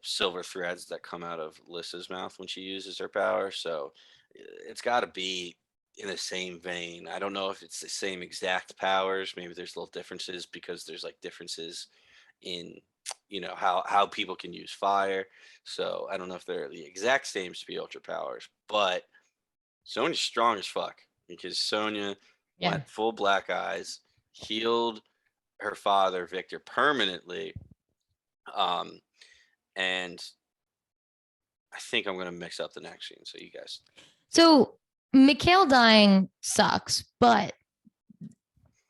silver threads that come out of Lissa's mouth when she uses her power. So it's got to be in the same vein. I don't know if it's the same exact powers. Maybe there's little differences because there's like differences in how people can use fire. So I don't know if they're the exact same speed ultra powers, but Sonia's strong as fuck because Sonia went full black eyes, healed her father Victor permanently, and I think I'm gonna mix up the next scene. So you guys. So Mikhail dying sucks, but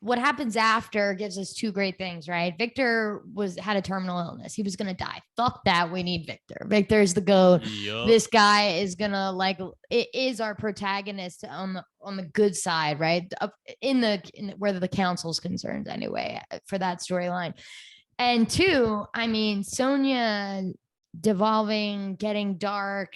what happens after gives us two great things, right? Victor had a terminal illness. He was going to die. Fuck that. We need Victor. Victor is the GOAT. Yep. This guy is going to it is our protagonist on the good side, right? In the where the council's concerned anyway, for that storyline. And two, I mean, Sonia devolving, getting dark,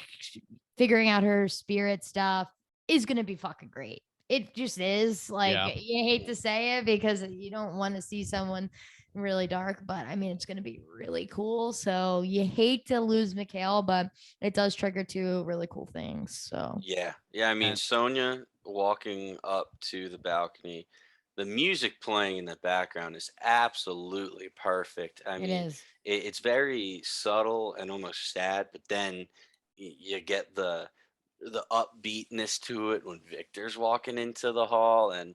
figuring out her spirit stuff is going to be fucking great. It just is. You hate to say it because you don't want to see someone really dark, but I mean, it's going to be really cool. So you hate to lose Mikhail, but it does trigger two really cool things. So yeah. I mean, Sonia walking up to the balcony, the music playing in the background is absolutely perfect. I mean, it's very subtle and almost sad, but then you get the upbeatness to it when Victor's walking into the hall. And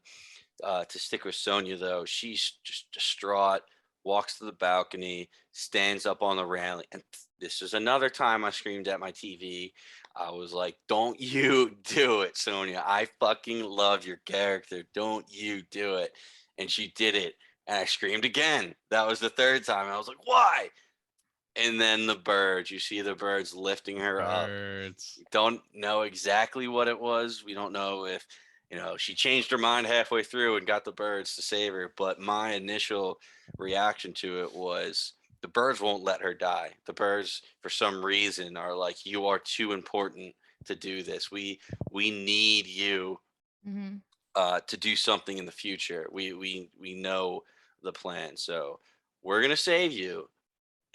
to stick with Sonia, though, she's just distraught, walks to the balcony, stands up on the railing. And this is another time I screamed at my TV. I was like, don't you do it, Sonia. I fucking love your character. Don't you do it. And she did it. And I screamed again. That was the third time. I was like, why? And then the birds. You see the birds lifting her up. Birds. Don't know exactly what it was. We don't know if, she changed her mind halfway through and got the birds to save her. But my initial reaction to it was the birds won't let her die. The birds, for some reason, are like, you are too important to do this. We need you Hmm. to do something in the future. We know the plan, so we're gonna save you.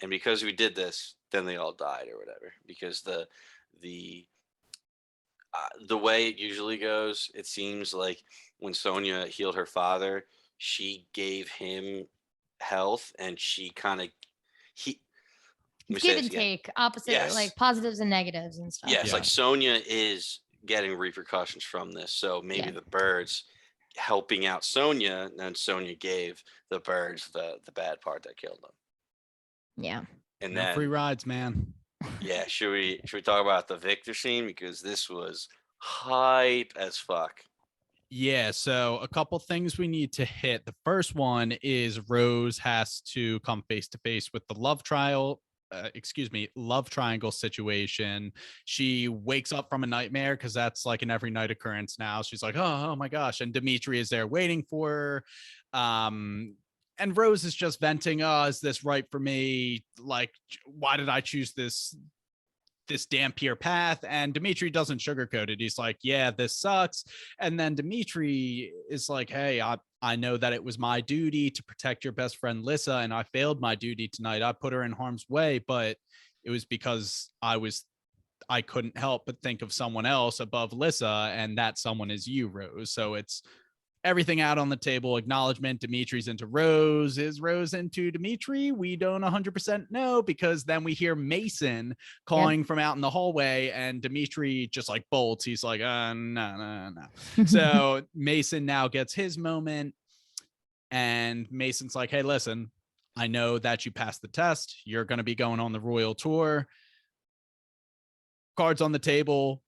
And because we did this, then they all died or whatever. Because the the way it usually goes, it seems like when Sonia healed her father, she gave him health, and she kind of he. Let me It's say give this and again. take, opposite, Yes, like positives and negatives and stuff. yes. Yeah. Like Sonia is getting repercussions from this, so maybe Yeah. the birds helping out Sonia, and then Sonia gave the birds the bad part that killed them. Yeah. And No free then rides, man. yeah, should we talk about the Victor scene, because this was hype as fuck. Yeah, so a couple things we need to hit. The first one is Rose has to come face to face with the love triangle situation. She wakes up from a nightmare because that's like an every night occurrence now. She's like, oh my gosh. And Dimitri is there waiting for her. And Rose is just venting, oh, is this right for me? Like, why did I choose this Dampier path? And Dimitri doesn't sugarcoat it. He's like, yeah, this sucks. And then Dimitri is like, hey, I know that it was my duty to protect your best friend Lissa, and I failed my duty tonight. I put her in harm's way, but it was because I couldn't help but think of someone else above Lissa, and that someone is you, Rose. So it's everything out on the table. Acknowledgement. Dimitri's into Rose. Is Rose into Dimitri? We don't 100% know, because then we hear Mason calling from out in the hallway, and Dimitri just like bolts. He's like, no. So Mason now gets his moment, and Mason's like, hey, listen, I know that you passed the test. You're going to be going on the royal tour. Cards on the table.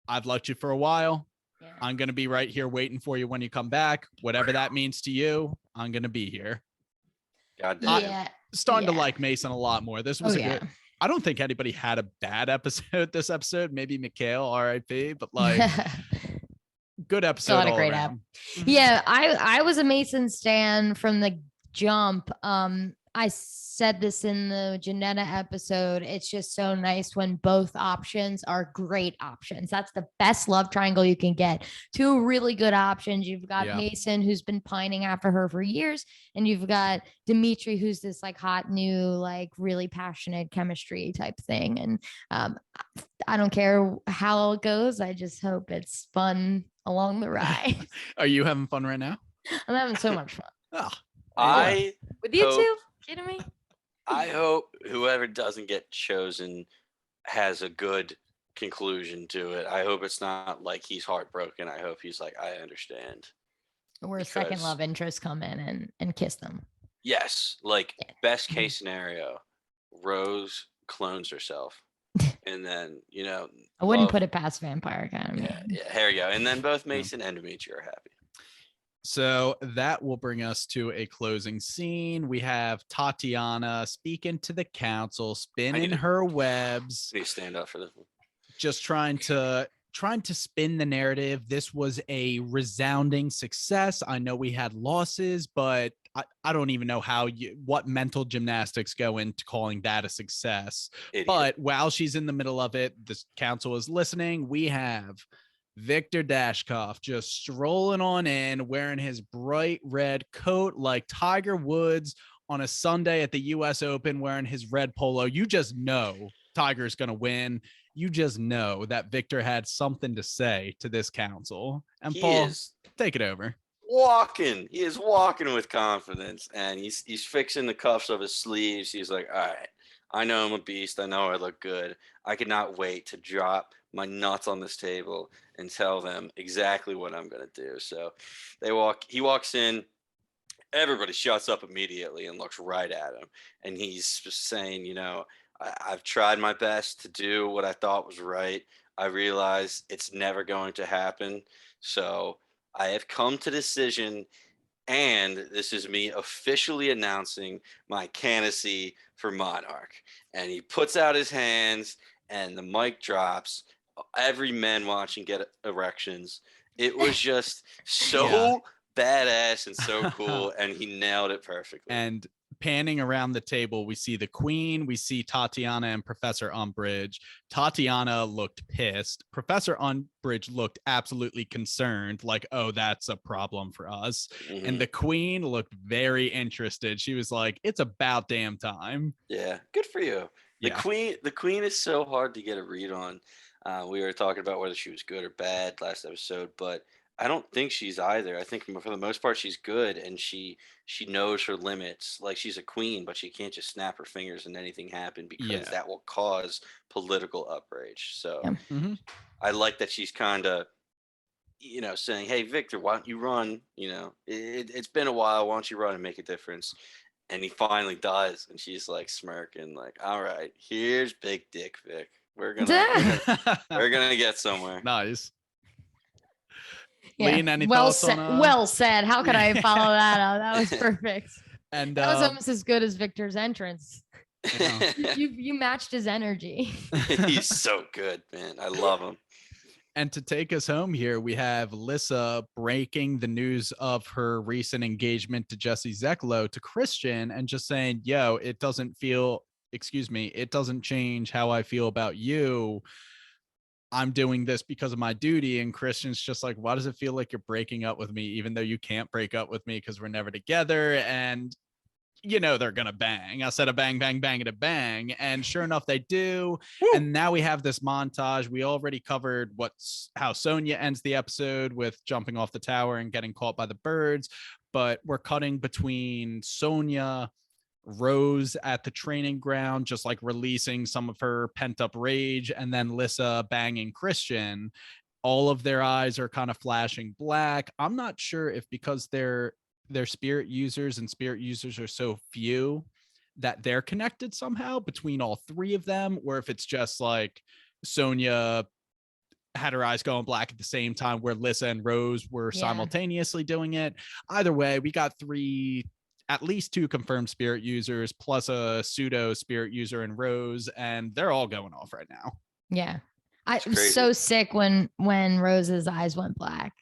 I've liked you for a while. Yeah. I'm going to be right here waiting for you when you come back. Whatever that means to you, I'm going to be here. God damn. Yeah. Starting to Yeah. like Mason a lot more. This was a yeah. good. I don't think anybody had a bad episode this episode. Maybe Mikhail, RIP, but like good episode. Still had a all great around. Yeah, I was a Mason stan from the jump. I said this in the Janetta episode. It's just so nice when both options are great options. That's the best love triangle you can get. Two really good options. You've got Mason, who's been pining after her for years, and you've got Dimitri, who's this like hot new, like really passionate chemistry type thing. And I don't care how it goes. I just hope it's fun along the ride. Are you having fun right now? I'm having so much fun. Oh, I with you hope- two. Kidding me? I hope whoever doesn't get chosen has a good conclusion to it. I hope it's not like he's heartbroken. I hope he's like, I understand. Or a second Because- love interest come in and kiss them. Yes, like Yeah. best case scenario, Rose clones herself, and then I wouldn't love- put it past Vampire Academy. Yeah, here we go. And then both Mason and Dimitri are happy. So that will bring us to a closing scene. We have Tatiana speaking to the council, spinning her webs, Please stand up for this one. just trying to spin the narrative. This was a resounding success. I know we had losses, but I don't even know what mental gymnastics go into calling that a success. Idiot. But while she's in the middle of it, the council is listening. We have Victor Dashkoff just strolling on in, wearing his bright red coat like Tiger Woods on a Sunday at the US Open, wearing his red polo. You just know Tiger's going to win. You just know that Victor had something to say to this council. And He Paul, is take it over. walking. He is walking with confidence, and he's fixing the cuffs of his sleeves. He's like, all right, I know I'm a beast. I know I look good. I cannot wait to drop my nuts on this table and tell them exactly what I'm going to do. So he walks in, everybody shuts up immediately and looks right at him. And he's just saying, I've tried my best to do what I thought was right. I realize it's never going to happen. So I have come to the decision And this is me officially announcing my candidacy for Monarch. And he puts out his hands and the mic drops. Every man watching get erections. It was just so badass and so cool. And he nailed it perfectly. And panning around the table, we see the Queen, we see Tatiana and Professor Umbridge. Tatiana looked pissed. Professor Umbridge looked absolutely concerned, like, oh, that's a problem for us. And the Queen looked very interested. She was like, it's about damn time. Yeah, good for you. The Queen is so hard to get a read on. We were talking about whether she was good or bad last episode, but I don't think she's either. I think for the most part she's good, and she knows her limits. Like, she's a queen, but she can't just snap her fingers and anything happen, because that will cause political outrage. So I like that she's kind of, saying, hey, Victor, why don't you run? It's been a while. Why don't you run and make a difference? And he finally does, and she's like smirking, like, all right, here's big dick Vic. We're gonna get somewhere. Nice. Yeah. Lean, any thoughts on, well said. How could I follow that up? That was perfect. And that was almost as good as Victor's entrance. You matched his energy. He's so good, man. I love him. And to take us home here, we have Lissa breaking the news of her recent engagement to Jesse Zeklo to Christian, and just saying, yo, it doesn't change how I feel about you. I'm doing this because of my duty. And Christian's just like, why does it feel like you're breaking up with me, even though you can't break up with me because we're never together? And they're gonna bang. I said a bang, bang, bang, and a bang. And sure enough, they do. Woo! And now we have this montage. We already covered how Sonya ends the episode with jumping off the tower and getting caught by the birds. But we're cutting between Sonya, Rose at the training ground, just like releasing some of her pent up rage, and then Lissa banging Christian. All of their eyes are kind of flashing black. I'm not sure if because they're spirit users, and spirit users are so few, that they're connected somehow between all three of them, or if it's just like Sonya had her eyes going black at the same time where Lissa and Rose were simultaneously doing it. Either way, we got at least two confirmed spirit users plus a pseudo spirit user in Rose, and they're all going off right now. Yeah. I was so sick when Rose's eyes went black.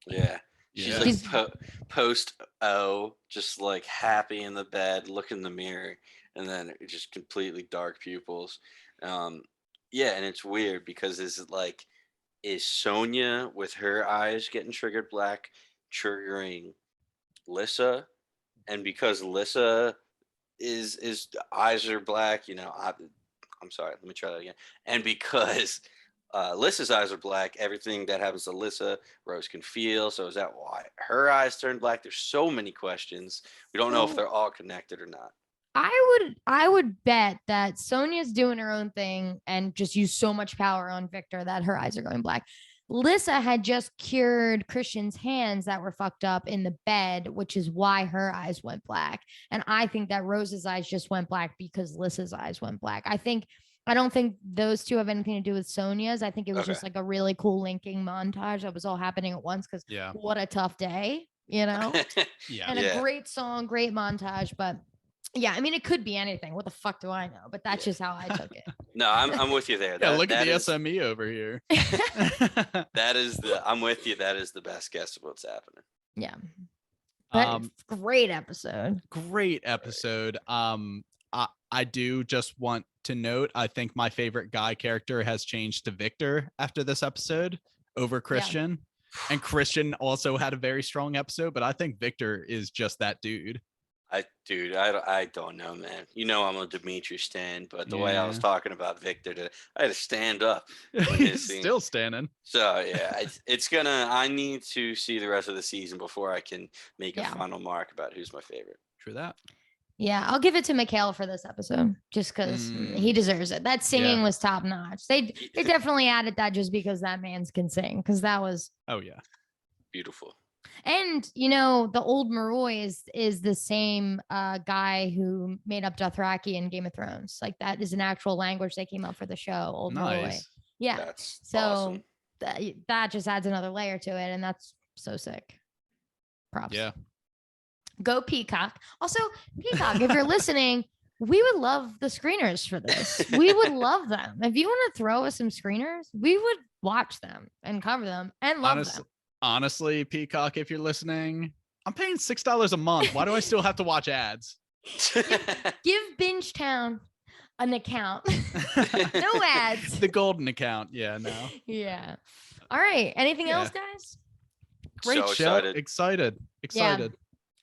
Yeah. She's like post just like happy in the bed, look in the mirror, and then just completely dark pupils. And it's weird because is Sonya with her eyes getting triggered black triggering Lissa? And because Lissa is eyes are black, I'm sorry, let me try that again. And because Lissa's eyes are black, everything that happens to Lissa, Rose can feel. So is that why her eyes turn black? There's so many questions. We don't know if they're all connected or not. I would bet that Sonya's doing her own thing and just use so much power on Victor that her eyes are going black. Lissa had just cured Christian's hands that were fucked up in the bed, which is why her eyes went black. And I think that Rose's eyes just went black because Lissa's eyes went black. I don't think those two have anything to do with Sonya's. I think it was just like a really cool linking montage that was all happening at once, because what a tough day, And a great song, great montage. But yeah, I mean, it could be anything. What the fuck do I know? But that's just how I took it. No, I'm with you there. Look at the SME over here. I'm with you. That is the best guess of what's happening. Yeah. But great episode. Great episode. I do just want to note, I think my favorite guy character has changed to Victor after this episode over Christian. Yeah. And Christian also had a very strong episode, but I think Victor is just that dude. I don't know, man. I'm a Dimitri stan, but the way I was talking about Victor, I had to stand up. He's still standing. So yeah, I need to see the rest of the season before I can make a final mark about who's my favorite. True that. Yeah, I'll give it to Mikhail for this episode, just because he deserves it. That singing was top notch. They definitely added that just because that man can sing, because that was beautiful. And the old Maroi is the same guy who made up Dothraki in Game of Thrones. Like, that is an actual language they came up for the show. Old Maroi. Yeah. That's so awesome. that just adds another layer to it, and that's so sick. Props. Yeah. Go Peacock. Also, Peacock, if you're listening, we would love the screeners for this. We would love them. If you want to throw us some screeners, we would watch them and cover them and love them. Honestly, Peacock, if you're listening, I'm paying $6 a month. Why do I still have to watch ads? Give Bingetown an account. No ads. The golden account. Yeah, no. Yeah. All right. Anything else, guys? Great So show. excited. Excited.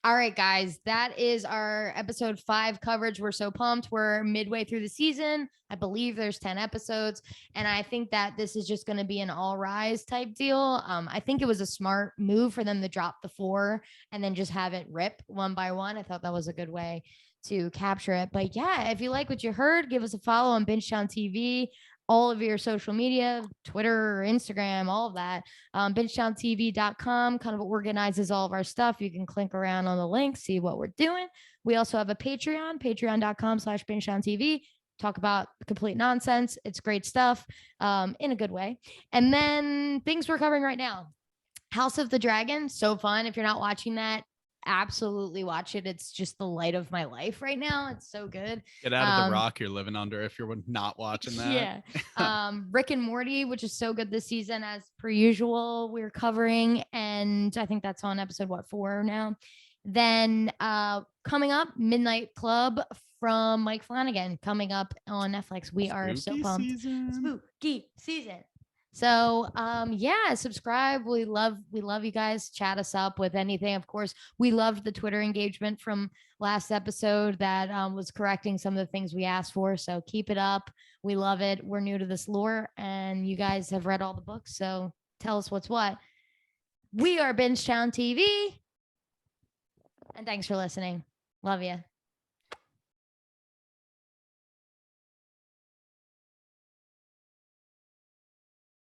All right, guys, that is our episode 5 coverage. We're so pumped. We're midway through the season. I believe there's 10 episodes. And I think that this is just going to be an all rise type deal. I think it was a smart move for them to drop the 4 and then just have it rip one by one. I thought that was a good way to capture it. But yeah, if you like what you heard, give us a follow on Bingetown TV. All of your social media, Twitter, Instagram, all of that. BingetownTV.com kind of organizes all of our stuff. You can click around on the link, see what we're doing. We also have a Patreon, patreon.com/BingetownTV. Talk about complete nonsense. It's great stuff in a good way. And then things we're covering right now. House of the Dragon, so fun. If you're not watching that, absolutely watch it. It's just the light of my life right now. It's so good. Get out of the rock you're living under if you're not watching that. Yeah. Rick and Morty, which is so good this season, as per usual, we're covering, and I think that's on episode 4 now. Then coming up, Midnight Club from Mike Flanagan coming up on Netflix. We are so pumped. Spooky season. So yeah, subscribe. We love you guys. Chat us up with anything. Of course, we loved the Twitter engagement from last episode that was correcting some of the things we asked for. So keep it up. We love it. We're new to this lore, and you guys have read all the books. So tell us what's what. We are Bingetown TV, and thanks for listening. Love you.